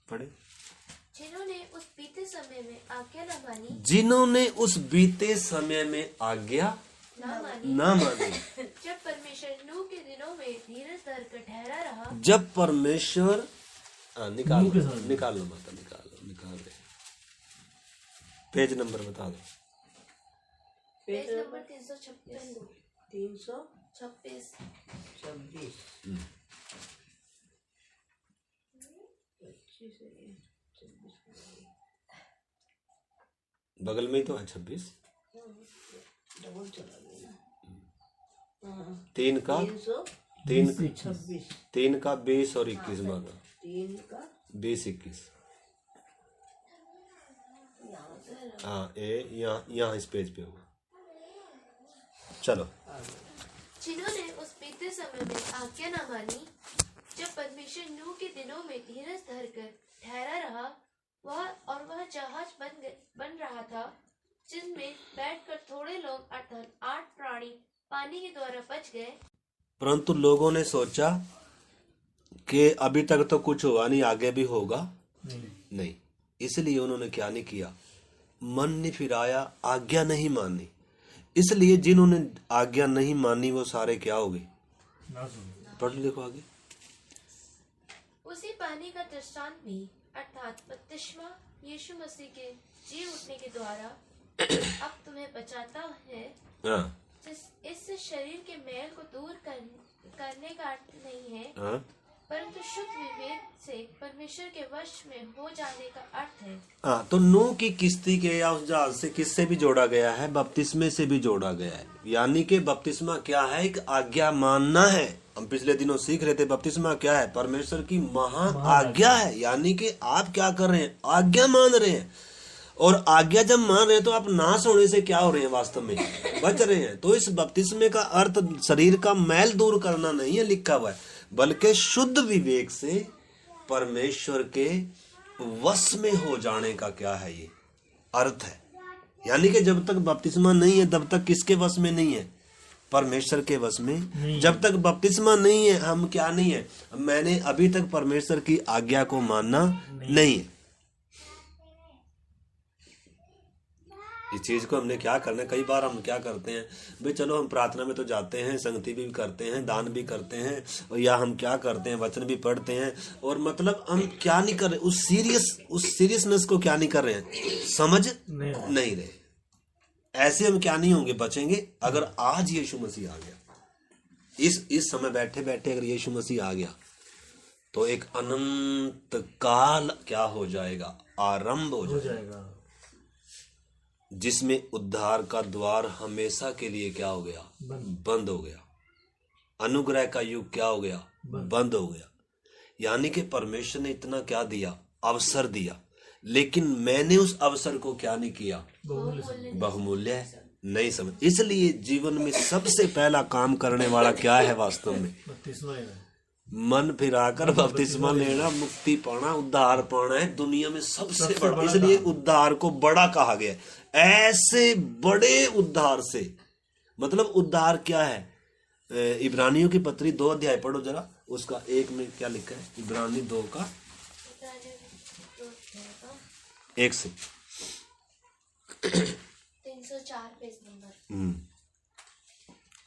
पढ़े। जिन्होंने उस बीते समय में आज्ञा न मानी, जिन्होंने उस बीते समय में आज्ञा ना मानी, जब परमेश्वर नूह के दिनों में धीरज धर कर ठहरा रहा, जब परमेश्वर निकाल लो माता, निकाल दे, पेज नंबर बता दो। Page number 326। बगल में ही तो है 26। 3 का 20 और 21 माता, 20-21। हाँ, यहाँ इस पेज पे होगा। चलो। जिन्होंने उस बीते समय में आज्ञा न मानी, जब परमेश्वर नूह के दिनों में धीरज धर कर ठहरा रहा, वह जहाज बन रहा था, जिसमें बैठकर थोड़े लोग अर्थात 8 प्राणी पानी के द्वारा बच गए। परंतु लोगों ने सोचा कि अभी तक तो कुछ हुआ नहीं, आगे भी होगा नहीं। इसलिए उन्होंने क्या नहीं किया, मन नहीं फिराया, आज्ञा नहीं मानी। इसलिए जिन्होंने आज्ञा नहीं मानी वो सारे क्या हो गए, पढ़ लिखो आगे। उसी पानी का दृष्टांत भी अर्थात बपतिस्मा यीशु मसीह के जी उठने के द्वारा अब तुम्हें बचाता है। इस शरीर के मैल को दूर करने का अर्थ नहीं है, परंतु शुद्ध विवेक से परमेश्वर के वश में हो जाने का अर्थ है। हाँ, तो नूह की किस्ती के या उस जहाज से किससे भी जोड़ा गया है, बपतिस्मे से भी जोड़ा गया है। यानी कि बपतिस्मा क्या है, एक आज्ञा मानना है। हम पिछले दिनों सीख रहे थे बपतिस्मा क्या है, परमेश्वर की महा आज्ञा है। यानी कि आप क्या कर रहे हैं, आज्ञा मान रहे हैं, और आज्ञा जब मान रहे हैं तो आप नाश होने से क्या हो रहे हैं, वास्तव में बच रहे हैं। तो इस बपतिस्मे का अर्थ शरीर का मैल दूर करना नहीं है लिखा हुआ है, बल्कि शुद्ध विवेक से परमेश्वर के वश में हो जाने का क्या है, ये अर्थ है। यानी कि जब तक बपतिस्मा नहीं है तब तक किसके वश में नहीं है, परमेश्वर के वश में नहीं। जब तक बपतिस्मा नहीं है हम क्या नहीं है, मैंने अभी तक परमेश्वर की आज्ञा को मानना नहीं है। इस चीज को हमने क्या करना है, कई बार हम क्या करते हैं भाई, चलो हम प्रार्थना में तो जाते हैं, संगति भी करते हैं, दान भी करते हैं, और या हम क्या करते हैं वचन भी पढ़ते हैं, और मतलब हम क्या नहीं कर रहे, उस सीरियसनेस को क्या नहीं कर रहे हैं, समझ नहीं रहे। ऐसे हम क्या नहीं होंगे, बचेंगे। अगर आज यीशु मसीह आ गया, इस समय बैठे बैठे अगर यीशु मसीह आ गया तो एक अनंत काल क्या हो जाएगा, आरंभ हो जाएगा, जिसमें उद्धार का द्वार हमेशा के लिए क्या हो गया, बंद हो गया। अनुग्रह का युग क्या हो गया, बंद हो गया। यानी कि परमेश्वर ने इतना क्या दिया, अवसर दिया, लेकिन मैंने उस अवसर को क्या नहीं किया, बहुमूल्य नहीं समझ। इसलिए जीवन में सबसे पहला काम करने वाला क्या है वास्तव में, मन फिराकर बपतिस्मा लेना, मुक्ति पाना, उद्धार पाना है दुनिया में सबसे बड़ा। इसलिए उद्धार को बड़ा कहा गया है। ऐसे बड़े उद्धार से मतलब उद्धार क्या है, इब्रानियों की पत्री 2 अध्याय पढ़ो जरा, उसका 1 में क्या लिखा है, इब्रानी 2 का 1 से 304 पेज नंबर।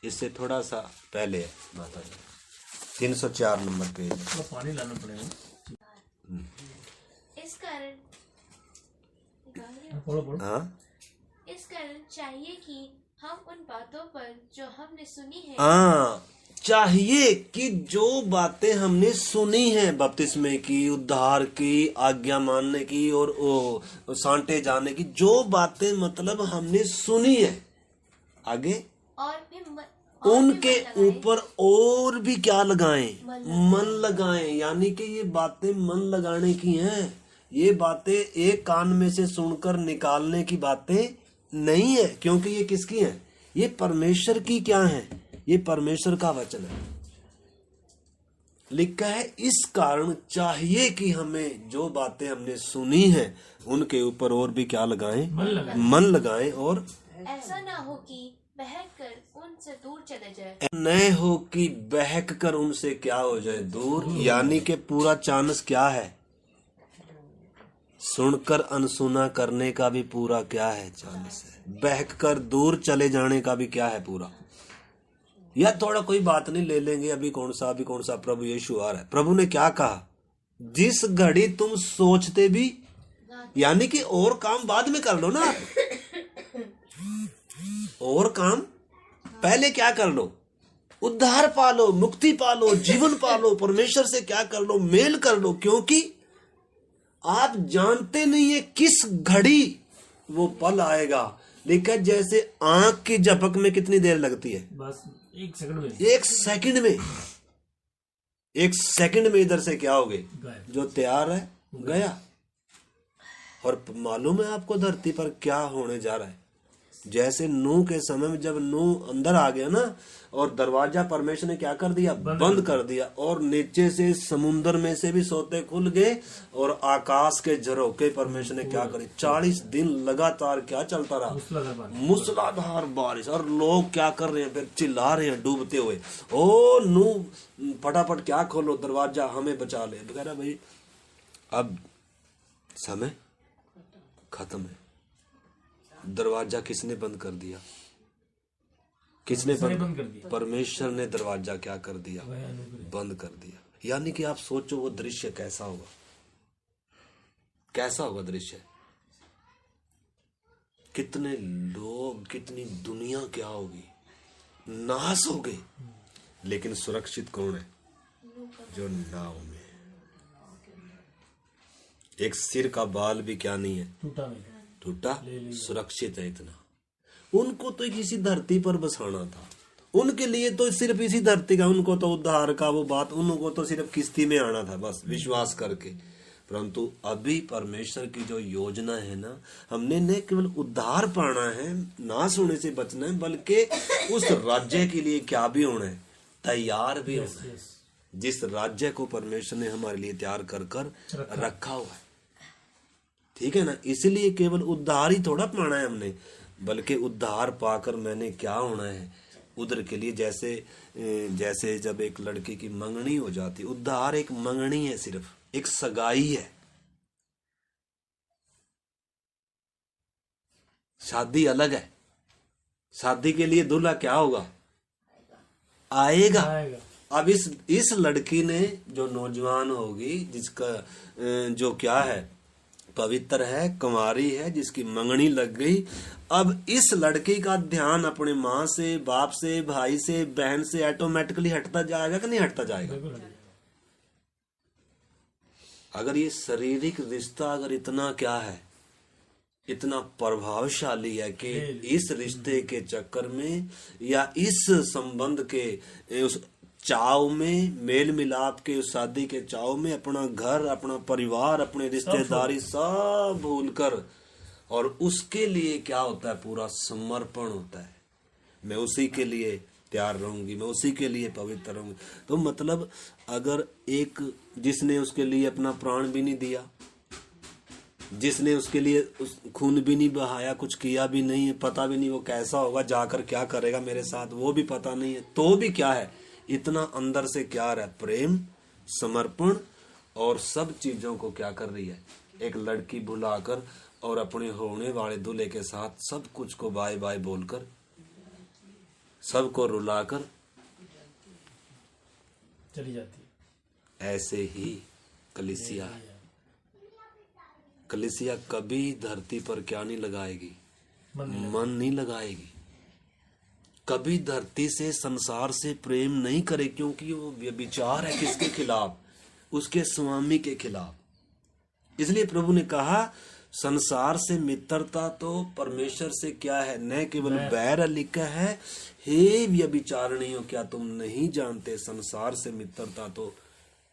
इससे थोड़ा सा पहले है माता जी, 304 नंबर पेज। पानी लाना पड़ेगा। इस कारण हाँ, इस कारण चाहिए कि हम उन बातों पर जो हमने सुनी है, हाँ, चाहिए कि जो बातें हमने सुनी है, बपतिस्मे की, उद्धार की, आज्ञा मानने की और सांटे जाने की, जो बातें मतलब हमने सुनी है, आगे और भी उनके ऊपर और भी क्या लगाएं, मन लगाएं। यानी कि ये बातें मन लगाने की हैं। ये बातें एक कान में से सुनकर निकालने की बातें नहीं है, क्योंकि ये किसकी हैं, ये परमेश्वर की क्या है, ये परमेश्वर का वचन है। लिखा है इस कारण चाहिए कि हमें जो बातें हमने सुनी है उनके ऊपर और भी क्या लगाएं, मन लगाएं, और ऐसा ना हो कि बहक कर उनसे दूर चले जाए, न हो कि बहक कर उनसे क्या हो जाए, दूर। यानी कि पूरा चांस क्या है, सुनकर अनसुना करने का भी पूरा क्या है, चांस है। बहक कर दूर चले जाने का भी क्या है, पूरा। या थोड़ा कोई बात नहीं, ले लेंगे अभी कौन सा प्रभु यीशु आ रहा है। प्रभु ने क्या कहा, जिस घड़ी तुम सोचते भी, यानी कि और काम बाद में कर लो ना आप, और काम पहले क्या कर लो, उद्धार पालो, मुक्ति पालो, जीवन पालो, परमेश्वर से क्या कर लो, मेल कर लो। क्योंकि आप जानते नहीं है किस घड़ी वो पल आएगा। लेकिन जैसे आंख की झपक में कितनी देर लगती है, बस 1 सेकंड में, 1 सेकंड में, 1 सेकंड में इधर से क्या हो गए, जो तैयार है गया। और मालूम है आपको धरती पर क्या होने जा रहा है। जैसे नूह के समय में जब नूह अंदर आ गया ना, और दरवाजा परमेश्वर ने क्या कर दिया, बंद कर दिया, और नीचे से समुन्द्र में से भी सोते खुल गए, और आकाश के झरोखे परमेश्वर ने क्या करे, 40 दिन लगातार क्या चलता रहा, मूसलाधार बारिश। और लोग क्या कर रहे हैं, फिर चिल्ला रहे हैं डूबते हुए, ओ नूह फटाफट क्या खोलो दरवाजा, हमें बचा ले। कह रहा भाई अब समय खत्म है। दरवाजा किसने बंद कर दिया, किसने बंद कर दिया, परमेश्वर ने दरवाजा क्या कर दिया, बंद कर दिया। यानी कि आप सोचो वो दृश्य कैसा होगा, कैसा होगा दृश्य। कितने लोग, कितनी दुनिया क्या होगी, नाश हो गई। लेकिन सुरक्षित कौन है, जो नाव में। एक सिर का बाल भी क्या नहीं है, टूटा, सुरक्षित है। इतना उनको तो किसी धरती पर बसाना था, उनके लिए तो सिर्फ इसी धरती का, उनको तो उद्धार का वो बात, उनको तो सिर्फ किश्ती में आना था बस, विश्वास करके। परंतु अभी परमेश्वर की जो योजना है ना, हमने न केवल उद्धार पाना है, नाश होने से बचना है, बल्कि उस राज्य के लिए क्या भी होना है, तैयार भी होना है। जिस राज्य को परमेश्वर ने हमारे लिए तैयार कर कर रखा हुआ है, ठीक है ना। इसलिए केवल उद्धार ही थोड़ा पाना है हमने, बल्कि उद्धार पाकर मैंने क्या होना है, उधर के लिए जैसे जब एक लड़की की मंगनी हो जाती, उद्धार एक मंगनी है, सिर्फ एक सगाई है। शादी अलग है। शादी के लिए दूल्हा क्या होगा? आएगा। अब इस लड़की ने जो नौजवान होगी, जिसका जो क्या है, पवित्र है, कुंवारी है, जिसकी मंगनी लग गई, अब इस लड़की का ध्यान अपने माँ से, बाप से, भाई से, बहन से ऑटोमेटिकली हटता जाएगा कि नहीं हटता जाएगा? अगर ये शारीरिक रिश्ता अगर इतना क्या है, इतना प्रभावशाली है कि इस रिश्ते के चक्कर में या इस संबंध के उस चाव में, मेल मिलाप के उस शादी के चाव में अपना घर, अपना परिवार, अपने रिश्तेदारी सब भूलकर, और उसके लिए क्या होता है, पूरा समर्पण होता है। मैं उसी के लिए तैयार रहूंगी, मैं उसी के लिए पवित्र रहूंगी। तो मतलब अगर एक जिसने उसके लिए अपना प्राण भी नहीं दिया, जिसने उसके लिए खून भी नहीं बहाया, कुछ किया भी नहीं है, पता भी नहीं वो कैसा होगा, जाकर क्या करेगा मेरे साथ, वो भी पता नहीं है, तो भी क्या है, इतना अंदर से क्या रहा, प्रेम, समर्पण, और सब चीजों को क्या कर रही है, एक लड़की भुलाकर और अपने होने वाले दूल्हे के साथ सब कुछ को बाय बाय बोलकर, सबको रुलाकर चली जाती है। ऐसे ही कलीसिया है। कलीसिया कभी धरती पर क्या नहीं लगाएगी, मन नहीं लगाएगी। कभी धरती से, संसार से प्रेम नहीं करे, क्योंकि वो व्यभिचार है किसके खिलाफ, उसके स्वामी के खिलाफ। इसलिए प्रभु ने कहा संसार से मित्रता तो परमेश्वर से क्या है, न केवल बैर लिखा है, हे व्यभिचारिणियों, क्या तुम नहीं जानते संसार से मित्रता तो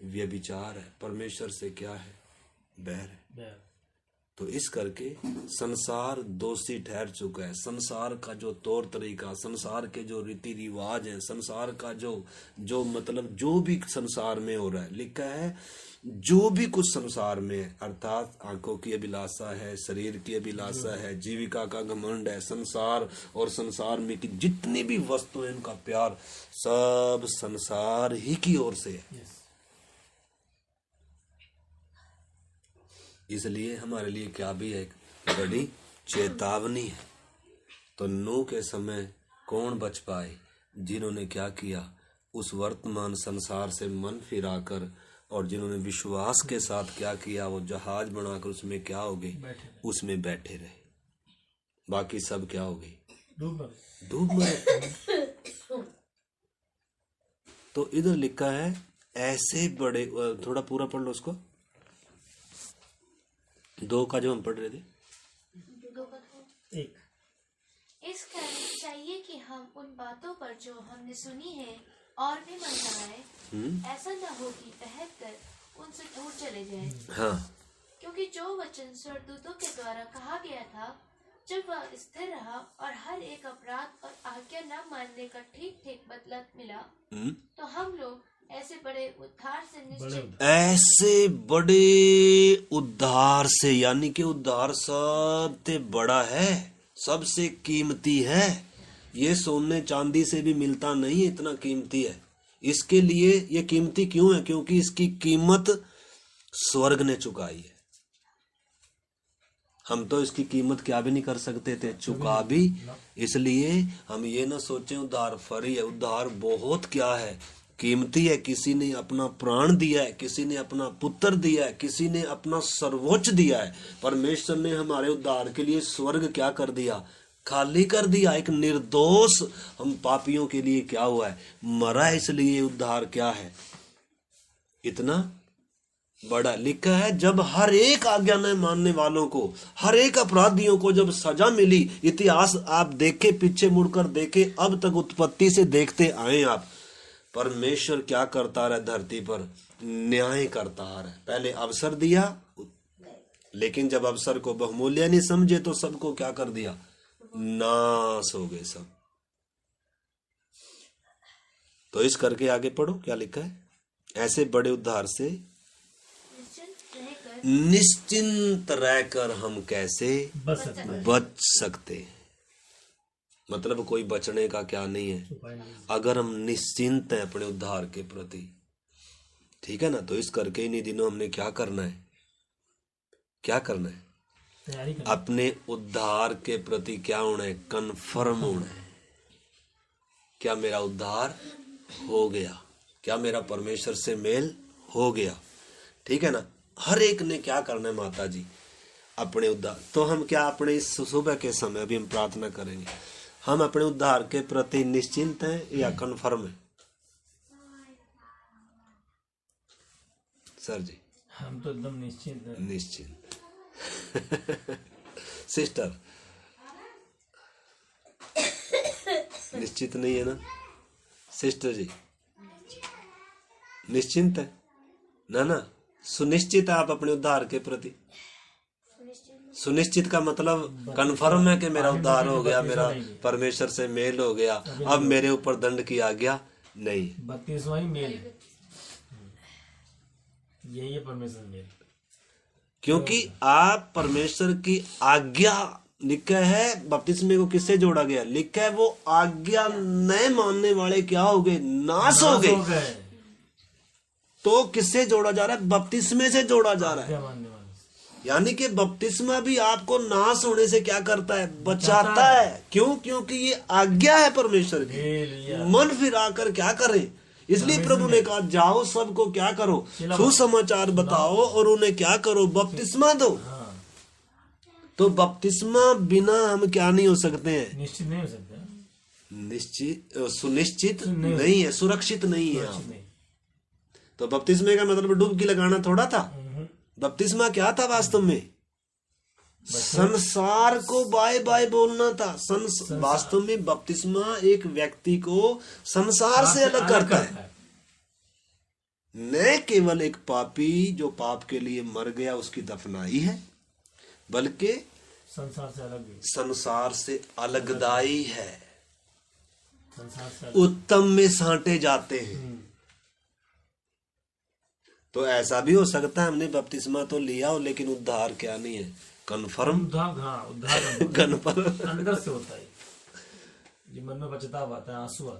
व्यभिचार है, परमेश्वर से क्या है, बैर है। तो इस करके संसार दोषी ठहर चुका है। संसार का जो तौर तरीका, संसार के जो रीति रिवाज हैं, संसार का जो मतलब जो भी संसार में हो रहा है, लिखा है जो भी कुछ संसार में है, अर्थात आंखों की अभिलाषा है, शरीर की अभिलाषा है, जीविका का घमंड है, संसार और संसार में की जितनी भी वस्तु है, उनका प्यार सब संसार ही की ओर से है। इसलिए हमारे लिए क्या भी एक बड़ी चेतावनी है। तो नूह के समय कौन बच पाए, जिन्होंने क्या किया, उस वर्तमान संसार से मन फिराकर, और जिन्होंने विश्वास के साथ क्या किया, वो जहाज बनाकर उसमें क्या हो गए, उसमें बैठे रहे। बाकी सब क्या हो गई, डूब मरे। तो इधर लिखा है ऐसे बड़े, थोड़ा पूरा पढ़ लो उसको, 2 का जो हम पढ़ रहे थे। 2 का 1। इस कारण चाहिए कि हम उन बातों पर जो हमने सुनी है और भी मन लगाए, ऐसा न हो कि बहकर उनसे दूर चले जाएं। हाँ, क्योंकि जो वचन स्वर्गदूतों के द्वारा कहा गया था, जब वह स्थिर रहा और हर एक अपराध और आज्ञा न मानने का ठीक ठीक बदला मिला, तो हम लोग ऐसे बड़े उद्धार से, यानी कि उद्धार सबसे बड़ा है, सबसे कीमती है। ये सोने चांदी से भी मिलता नहीं, इतना कीमती है। इसके लिए ये कीमती क्यों है, क्योंकि इसकी कीमत स्वर्ग ने चुकाई है। हम तो इसकी कीमत क्या भी नहीं कर सकते थे, चुका भी। इसलिए हम ये ना सोचें उद्धार फ्री है, उद्धार बहुत क्या है, कीमती है। किसी ने अपना प्राण दिया है, किसी ने अपना पुत्र दिया है, किसी ने अपना सर्वोच्च दिया है। परमेश्वर ने हमारे उद्धार के लिए स्वर्ग क्या कर दिया, खाली कर दिया। एक निर्दोष हम पापियों के लिए क्या हुआ है, मरा। इसलिए उद्धार क्या है, इतना बड़ा। लिखा है जब हर एक आज्ञा न मानने वालों को, हर एक अपराधियों को जब सजा मिली, इतिहास आप देखे, पीछे मुड़कर देखे, अब तक उत्पत्ति से देखते आए आप, परमेश्वर क्या करता रहा धरती पर, न्याय करता रहा। पहले अवसर दिया, लेकिन जब अवसर को बहुमूल्य नहीं समझे तो सबको क्या कर दिया, नाश हो गए सब। तो इस करके आगे पढ़ो क्या लिखा है, ऐसे बड़े उद्धार से निश्चिंत रहकर हम कैसे बच सकते हैं। मतलब कोई बचने का क्या नहीं है, उपाय नहीं। अगर हम निश्चिंत हैं अपने उद्धार के प्रति, ठीक है ना। तो इस करके इन्हीं दिनों हमने क्या करना है, क्या करना है, तैयारी करना। अपने उद्धार के प्रति क्या होना है, कन्फर्म होना है। क्या मेरा उद्धार हो गया, क्या मेरा परमेश्वर से मेल हो गया, ठीक है ना। हर एक ने क्या करना है माता जी, अपने उद्धार। तो हम क्या अपने इस सुबह के समय अभी हम प्रार्थना करेंगे, हम अपने उद्धार के प्रति निश्चिंत हैं या कन्फर्म है? सर जी हम तो एकदम निश्चिंत हैं। निश्चिंत। सिस्टर निश्चित नहीं है ना सिस्टर जी? निश्चिंत है ना? सुनिश्चित है आप अपने उद्धार के प्रति? सुनिश्चित का मतलब कन्फर्म है कि मेरा उद्धार हो गया, मेरा परमेश्वर से मेल हो गया, अब मेरे ऊपर दंड की आज्ञा नहीं। 32वां ही मेल है, यही है परमेश्वर मेल। क्योंकि आप परमेश्वर की आज्ञा, लिखा है बपतिस्मे को किससे जोड़ा गया, लिखा है वो आज्ञा न मानने वाले क्या हो गए, नाश हो गए। तो किससे जोड़ा जा रहा है, बपतिस्मे से जोड़ा जा रहा है। यानी कि बपतिस्मा भी आपको नाश होने से क्या करता है, बचाता है। क्यों? क्योंकि ये आज्ञा है परमेश्वर की। मन फिराकर क्या करें, इसलिए प्रभु ने कहा जाओ सबको क्या करो, सुसमाचार बताओ और उन्हें क्या करो, बपतिस्मा दो। तो बपतिस्मा बिना हम क्या नहीं हो सकते हैं, निश्चित नहीं हो सकते, निश्चित सुनिश्चित नहीं है, सुरक्षित नहीं है आप। तो बपतिस्मे का मतलब डुबकी लगाना थोड़ा था। बपतिस्मा क्या था वास्तव में, संसार को बाय बाय बोलना था। वास्तव में बपतिस्मा एक व्यक्ति को संसार से अलग करता है। न केवल एक पापी जो पाप के लिए मर गया उसकी दफनाई है, बल्कि संसार से अलगदाई है। उत्तम में साँटे जाते हैं। तो ऐसा भी हो सकता है हमने बपतिस्मा तो लिया हो लेकिन उद्धार क्या नहीं है, कन्फर्म। उद्धार कन्फर्म अंदर से होता है, जो मन में पछतावा आता है, आंसू आता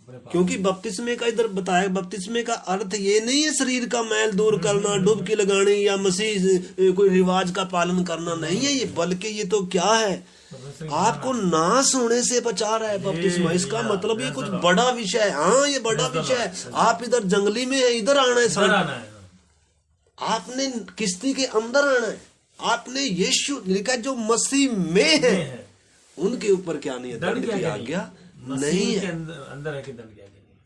है। क्योंकि बपतिस्मे का इधर बताया, बपतिस्मे का अर्थ ये नहीं है शरीर का मैल दूर करना, डुबकी लगाने या मसीह कोई रिवाज का पालन करना नहीं है ये, बल्कि ये तो क्या है, आपको नाश होने से बचा रहा है बपतिस्मा। इसका मतलब ये कुछ बड़ा विषय है। हाँ ये बड़ा विषय है। आप इधर जंगली में है, इधर आना है, आपने किश्ती के अंदर आना है। आपने यीशु लिखा जो मसीह में है, उनके ऊपर क्या नहीं है, दंड की आज्ञा नहीं है। अंदर है कि दंड की आज्ञा नहीं।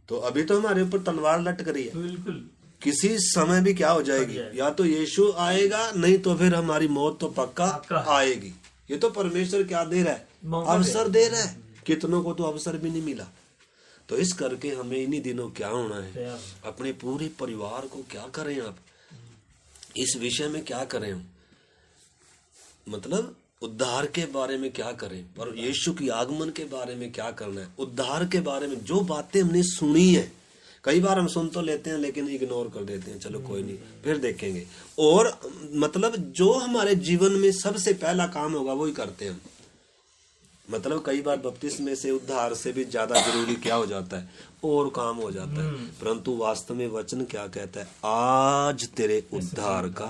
तो अभी तो हमारे ऊपर तलवार लटक रही है। बिल्कुल किसी समय भी क्या हो जाएगी, या तो यीशु आएगा, नहीं तो फिर हमारी मौत तो पक्का आएगी। ये तो परमेश्वर क्या दे रहा है, अवसर दे रहा है। कितनों को तो अवसर भी नहीं मिला। तो इस करके हमें इन्हीं दिनों क्या होना है, अपने पूरे परिवार को क्या करें, आप इस विषय में क्या करें, मतलब उद्धार के बारे में क्या करें, और यीशु की आगमन के बारे में क्या करना है, उद्धार के बारे में जो बातें हमने सुनी है। कई बार हम सुन तो लेते हैं लेकिन इग्नोर कर देते हैं, चलो कोई नहीं फिर देखेंगे। और मतलब जो हमारे जीवन में सबसे पहला काम होगा वही करते हैं। मतलब कई बार बपतिस्मे से उद्धार से भी ज्यादा जरूरी क्या हो जाता है, और काम हो जाता है। परंतु वास्तव में वचन क्या कहता है, आज तेरे उद्धार का,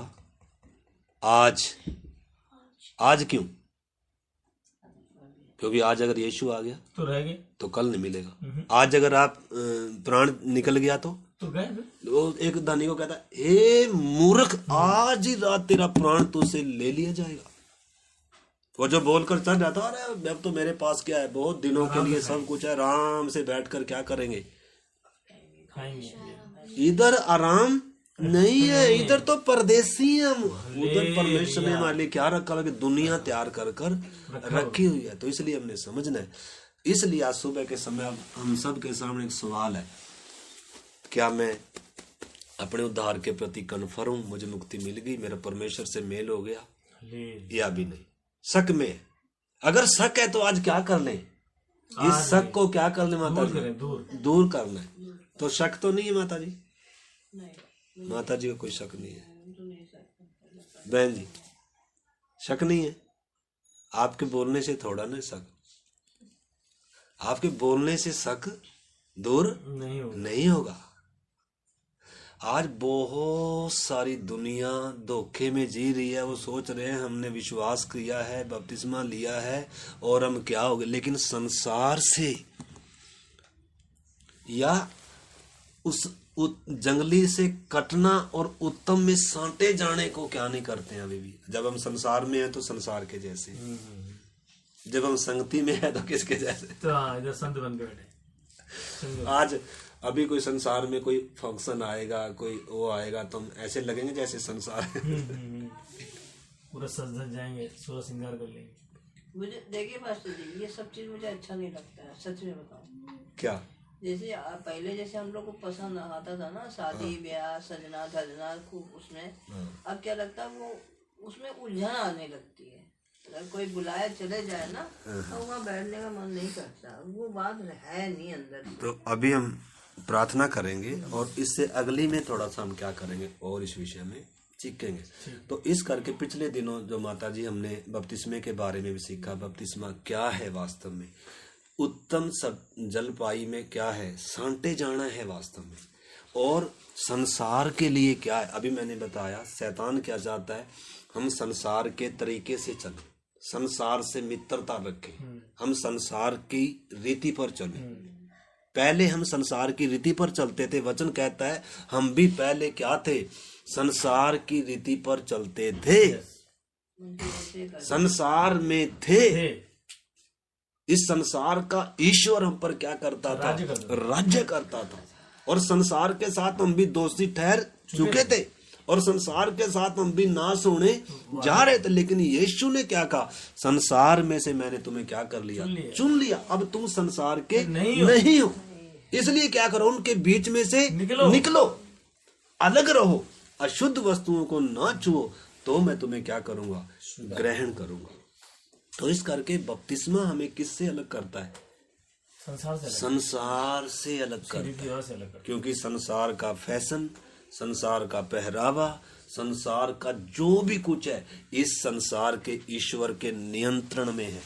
आज क्यों, क्योंकि आज अगर यीशु आ गया तो रह गए, तो कल नहीं मिलेगा। आज अगर आप प्राण निकल गया तो गए। वो एक दानी को कहता है, हे मूर्ख, आज ही रात तेरा प्राण तुझसे ले लिया जाएगा। वो जो बोलकर चल जाता, अरे अब तो मेरे पास क्या है, बहुत दिनों के लिए सब कुछ है, आराम से बैठकर क्या करेंगे, इधर आराम नहीं है, इधर तो परदेसी हैं हम। उधर परमेश्वर ने हमारे लिए क्या रखा है, दुनिया तैयार कर कर रखी हुई है। तो इसलिए हमने समझना है। इसलिए आज सुबह के समय हम सब के सामने एक सवाल है, क्या मैं अपने उद्धार के प्रति कन्फर्म हूं, मुझे मुक्ति मिल गई, मेरा परमेश्वर से मेल हो गया, या भी नहीं, शक में है। अगर शक है तो आज क्या कर लें, इस शक को क्या कर लें माता जी, दूर करना है। तो शक तो नहीं है माता जी, माता जी को कोई शक नहीं है, बहन जी शक नहीं है, आपके बोलने से थोड़ा ना शक, आपके बोलने से शक दूर नहीं होगा। नहीं होगा। आज बहुत सारी दुनिया धोखे में जी रही है। वो सोच रहे हैं हमने विश्वास किया है, बपतिस्मा लिया है और हम क्या हो गए, लेकिन संसार से या उस जंगली से कटना और उत्तम में सांटे जाने को क्या नहीं करते हैं अभी भी। जब हम संसार में हैं तो संसार के जैसे, जब हम संगति में हैं तो किसके जैसे। तो हाँ, इधर संत बन के बैठे। आज अभी कोई संसार में कोई फंक्शन आएगा, कोई वो आएगा, तो हम ऐसे लगेंगे जैसे संसार पूरा सज धज जाएंगे, सोलह श्रृंगार कर लेंगे। मुझे देखिए पास्टर जी, ये सब चीज मुझे अच्छा नहीं लगता है, सच में बताऊं। क्या जैसे पहले जैसे हम लोग को पसंद आता था ना, शादी ब्याह सजना धजना खूब उसमें, अब क्या लगता है वो उसमें उलझन आने लगती है। अगर कोई बुलाया चले जाए ना तो वहाँ बैठने का मन नहीं करता, वो बात है नहीं अंदर से। तो अभी हम प्रार्थना करेंगे और इससे अगली में थोड़ा सा हम क्या करेंगे और इस विषय में सीखेंगे। तो इस करके पिछले दिनों जो माता जी हमने बपतिस्मे के बारे में भी सीखा, बपतिस्मा क्या है वास्तव में, उत्तम सब जलपाई में क्या है, सांटे जाना है वास्तव में, और संसार के लिए क्या है। अभी मैंने बताया शैतान क्या चाहता है, हम संसार के तरीके से चलें, संसार से मित्रता रखें, हम संसार की रीति पर चलें। पहले हम संसार की रीति पर चलते थे। वचन कहता है हम भी पहले क्या थे, संसार की रीति पर चलते थे, संसार में थे। इस संसार का ईश्वर हम पर क्या करता था, राज्य करता था, और संसार के साथ हम भी दोषी ठहर चुके थे, और संसार के साथ हम भी नाश होने जा रहे थे। लेकिन यीशु ने क्या कहा, संसार में से मैंने तुम्हें क्या कर लिया, चुन लिया। अब तुम संसार के नहीं हो, इसलिए क्या करो, उनके बीच में से निकलो, अलग रहो, अशुद्ध वस्तुओं को ना छुओ, तो मैं तुम्हें क्या करूंगा, ग्रहण करूंगा। तो इस करके बपतिस्मा हमें किससे अलग करता है, संसार से अलग करता है। क्योंकि संसार का फैशन, संसार का पहरावा, संसार का जो भी कुछ है, इस संसार के ईश्वर के नियंत्रण में है।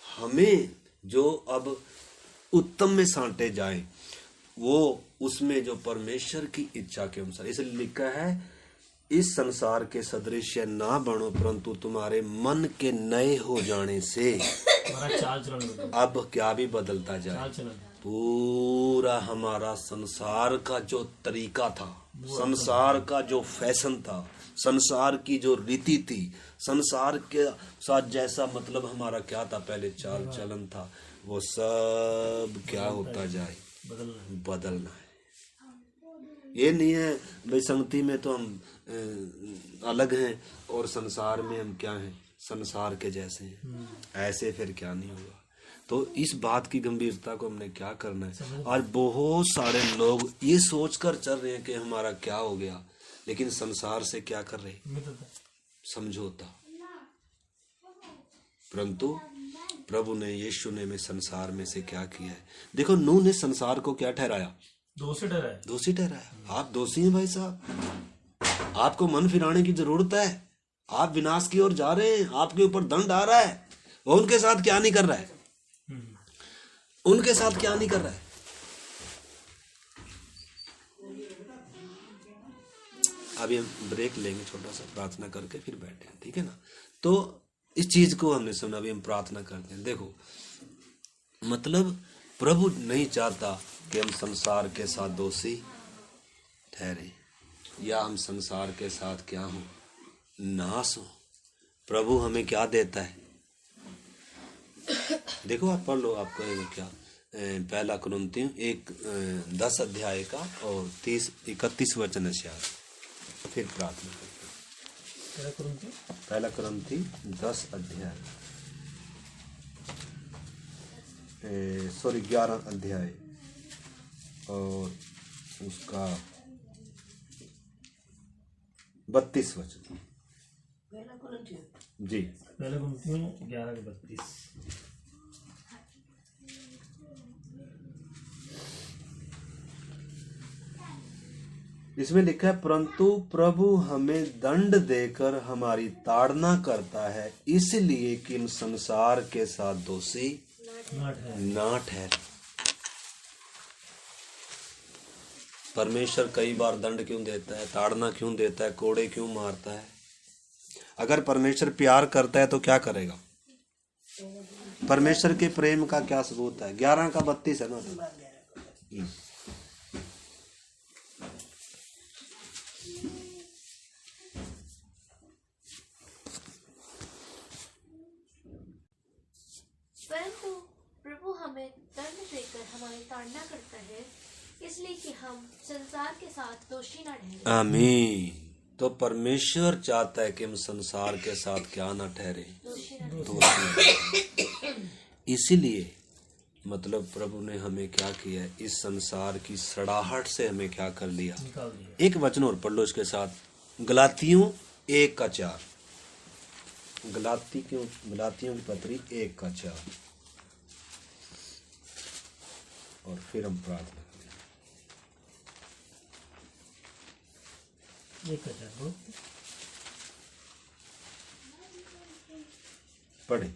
हमें जो अब उत्तम में सांटे जाए, वो उसमें जो परमेश्वर की इच्छा के अनुसार, इसलिए लिखा है इस संसार के सदृश ना बनो, परंतु तुम्हारे मन के नए हो जाने से चाल चलन अब क्या भी बदलता जाए। पूरा हमारा संसार का जो तरीका था, संसार का जो फैशन था, संसार की जो रीति थी, संसार के साथ जैसा मतलब हमारा क्या था पहले चाल चलन था, वो सब क्या होता जाए, बदलना है। ये नहीं है भाई संगति में तो हम अलग हैं और संसार में हम क्या हैं, संसार के जैसे हैं, ऐसे फिर क्या नहीं होगा। तो इस बात की गंभीरता को हमने क्या करना है। आज बहुत सारे लोग ये सोचकर चल रहे हैं कि हमारा क्या हो गया, लेकिन संसार से क्या कर रहे, समझौता। परंतु प्रभु ने, यीशु ने में संसार में से क्या किया है। देखो नूह ने संसार को क्या ठहराया, दोषी ठहराया। आप दोषी हैं भाई साहब, आपको मन फिराने की जरूरत है, आप विनाश की ओर जा रहे हैं, आपके ऊपर दंड आ रहा है। वो उनके साथ क्या नहीं कर रहा है, उनके साथ क्या नहीं कर रहा है। अभी हम ब्रेक लेंगे छोटा सा, प्रार्थना करके फिर बैठे हैं, ठीक है ना। तो इस चीज को हमने सुना, अभी हम प्रार्थना करते हैं। देखो मतलब प्रभु नहीं चाहता कि हम संसार के साथ दोषी ठहरे या हम संसार के साथ क्या हो, नाश हो। प्रभु हमें क्या देता है, देखो आप पढ़ लो, आपको क्या पहला कुरिन्थियों 10 अध्याय का और 31 वचन है शायद, फिर प्रार्थना करते हैं। पहला कुरिन्थी 10 अध्याय 11 अध्याय और उसका 32 वचन जी। पहले कुरिन्थियों 11:32। इसमें लिखा है परंतु प्रभु हमें दंड देकर हमारी ताड़ना करता है, इसलिए कि इन संसार के साथ दोषी ना ठहरे। परमेश्वर कई बार दंड क्यों देता है, ताड़ना क्यों देता है, कोड़े क्यों मारता है? अगर परमेश्वर प्यार करता है तो क्या करेगा? परमेश्वर के प्रेम का क्या सबूत है? 11 का 32 है ना। परंतु प्रभु हमें दंड देकर हमारी ताड़ना करता है, इसलिए कि हम संसार के साथ दोषी न ठहरे। आमीन। तो परमेश्वर चाहता है कि हम संसार के साथ क्या ना ठहरे, दोषी। इसीलिए मतलब प्रभु ने हमें क्या किया है, इस संसार की सड़ाहट से हमें क्या कर लिया, निकाल दिया। एक वचन और पढ़ लो इसके साथ, गलातियों 1:4। गलातियों की पत्री 1:4 और फिर हम प्रार्थना करें। 1:4 पढ़े।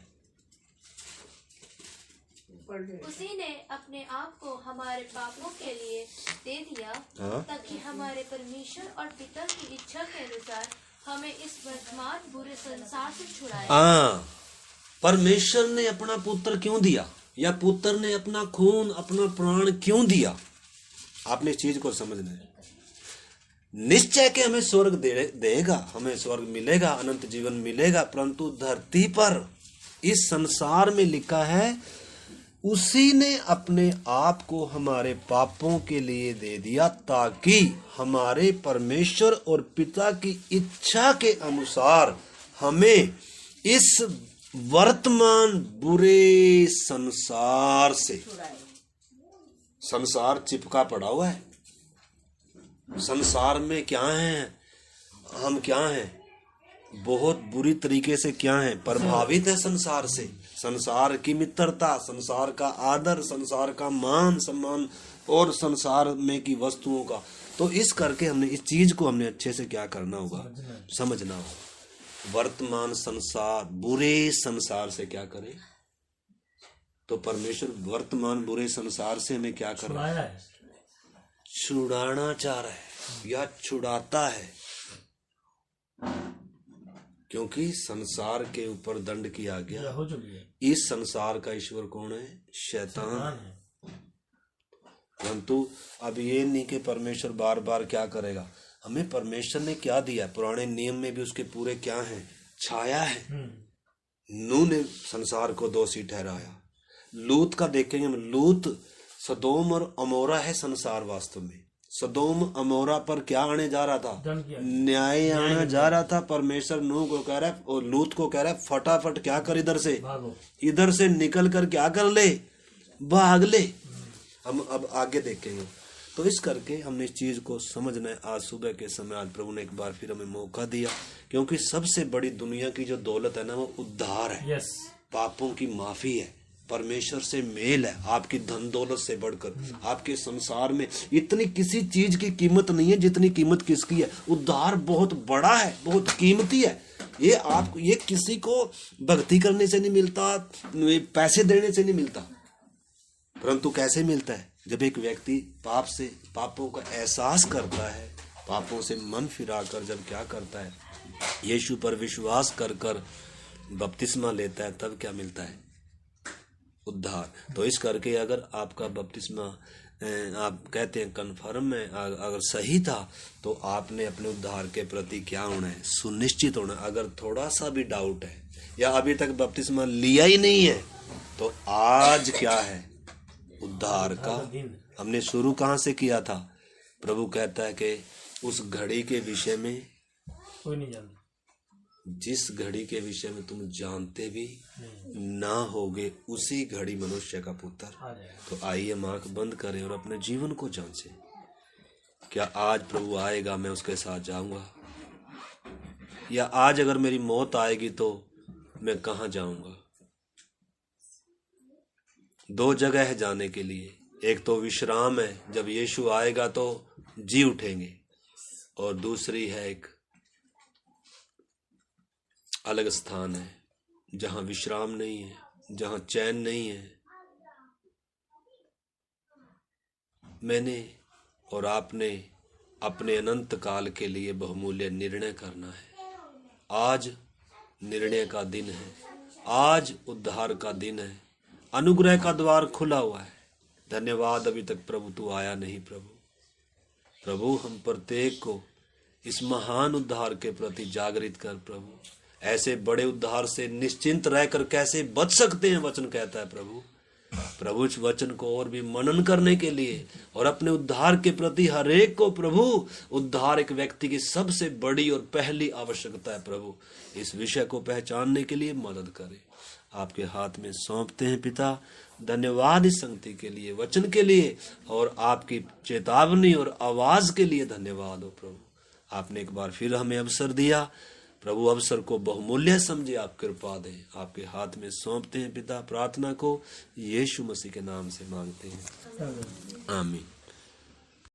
उसी ने अपने आप को हमारे पापों के लिए दे दिया, हाँ? ताकि हमारे परमेश्वर और पिता की इच्छा के अनुसार हमें इस वर्तमान बुरे संसार से छुड़ाए। हाँ, परमेश्वर ने अपना पुत्र क्यों दिया, या पुत्र ने अपना खून अपना प्राण क्यों दिया? आपने इस चीज को समझना है। निश्चय के हमें स्वर्ग देगा, हमें स्वर्ग मिलेगा, अनंत जीवन मिलेगा, परंतु धरती पर इस संसार में लिखा है उसी ने अपने आप को हमारे पापों के लिए दे दिया, ताकि हमारे परमेश्वर और पिता की इच्छा के अनुसार हमें इस वर्तमान बुरे संसार से, संसार चिपका पड़ा हुआ है, संसार में क्या है, हम क्या हैं, बहुत बुरी तरीके से क्या है, प्रभावित है संसार से। संसार की मित्रता, संसार का आदर, संसार का मान सम्मान और संसार में की वस्तुओं का। तो इस करके हमने इस चीज को हमने अच्छे से क्या करना होगा, समझना होगा। वर्तमान संसार बुरे संसार से क्या करे, तो परमेश्वर वर्तमान बुरे संसार से हमें क्या कर रहा है, छुड़ाना चाह रहा है या छुड़ाता है, क्योंकि संसार के ऊपर दंड किया गया हो चुकी है। इस संसार का ईश्वर कौन है, शैतान है। परंतु अब ये नहीं कि परमेश्वर बार बार क्या करेगा, हमें परमेश्वर ने क्या दिया, पुराने नियम में भी उसके पूरे क्या हैं, छाया है। नूह ने संसार को दोषी ठहराया। लूत का देखेंगे हम, लूत सदोम और अमोरा है संसार वास्तव में। सदोम अमोरा पर क्या आने जा रहा था, न्याय आना जा रहा था। परमेश्वर नूह को कह रहा है और लूत को कह रहा है फटाफट क्या कर, इधर से भागो, इधर से निकल कर क्या कर ले, भाग ले। हम अब आगे देखेंगे। तो इस करके हमने इस चीज को समझना है। आज सुबह के समय आज प्रभु ने एक बार फिर हमें मौका दिया, क्योंकि सबसे बड़ी दुनिया की जो दौलत है ना, वो उद्धार है, पापों की माफी है, परमेश्वर से मेल है। आपकी धन दौलत से बढ़कर आपके संसार में इतनी किसी चीज की कीमत नहीं है जितनी कीमत किसकी है, उद्धार बहुत बड़ा है, बहुत कीमती है। ये आपको, ये किसी को भक्ति करने से नहीं मिलता, पैसे देने से नहीं मिलता, परंतु कैसे मिलता है, जब एक व्यक्ति पापों का एहसास करता है, पापों से मन फिराकर जब क्या करता है, यीशु पर विश्वास कर बपतिस्मा लेता है, तब क्या मिलता है, उद्धार। तो इस करके अगर आपका बपतिस्मा आप कहते हैं कन्फर्म है, अगर सही था, तो आपने अपने उद्धार के प्रति क्या होना है, सुनिश्चित होना। अगर थोड़ा सा भी डाउट है या अभी तक बपतिस्मा लिया ही नहीं है, तो आज क्या है, उद्धार का हमने शुरू कहाँ से किया था। प्रभु कहता है कि उस घड़ी के विषय में कोई नहीं जानता, जिस घड़ी के विषय में तुम जानते भी ना होगे, उसी घड़ी मनुष्य का पुत्र। तो आइए हम आंख बंद करें और अपने जीवन को जांचें। क्या आज प्रभु आएगा, मैं उसके साथ जाऊंगा, या आज अगर मेरी मौत आएगी तो मैं कहाँ जाऊंगा। दो जगह है जाने के लिए, एक तो विश्राम है, जब यीशु आएगा तो जी उठेंगे, और दूसरी है एक अलग स्थान है जहां विश्राम नहीं है, जहां चैन नहीं है। मैंने और आपने अपने अनंत काल के लिए बहुमूल्य निर्णय करना है। आज निर्णय का दिन है, आज उद्धार का दिन है, अनुग्रह का द्वार खुला हुआ है। धन्यवाद, अभी तक प्रभु तू आया नहीं। प्रभु हम प्रत्येक को इस महान उद्धार के प्रति जागृत कर। प्रभु ऐसे बड़े उद्धार से निश्चिंत रहकर कैसे बच सकते हैं, वचन कहता है। प्रभु इस वचन को और भी मनन करने के लिए और अपने उद्धार के प्रति हर एक को, प्रभु उद्धार एक व्यक्ति की सबसे बड़ी और पहली आवश्यकता है। प्रभु इस विषय को पहचानने के लिए मदद करें। आपके हाथ में सौंपते हैं पिता। धन्यवाद इस संगति के लिए, वचन के लिए और आपकी चेतावनी और आवाज के लिए धन्यवाद हो। प्रभु आपने एक बार फिर हमें अवसर दिया। प्रभु अवसर को बहुमूल्य समझे, आप कृपा दें। आपके हाथ में सौंपते हैं पिता। प्रार्थना को यीशु मसीह के नाम से मांगते हैं, आमीन।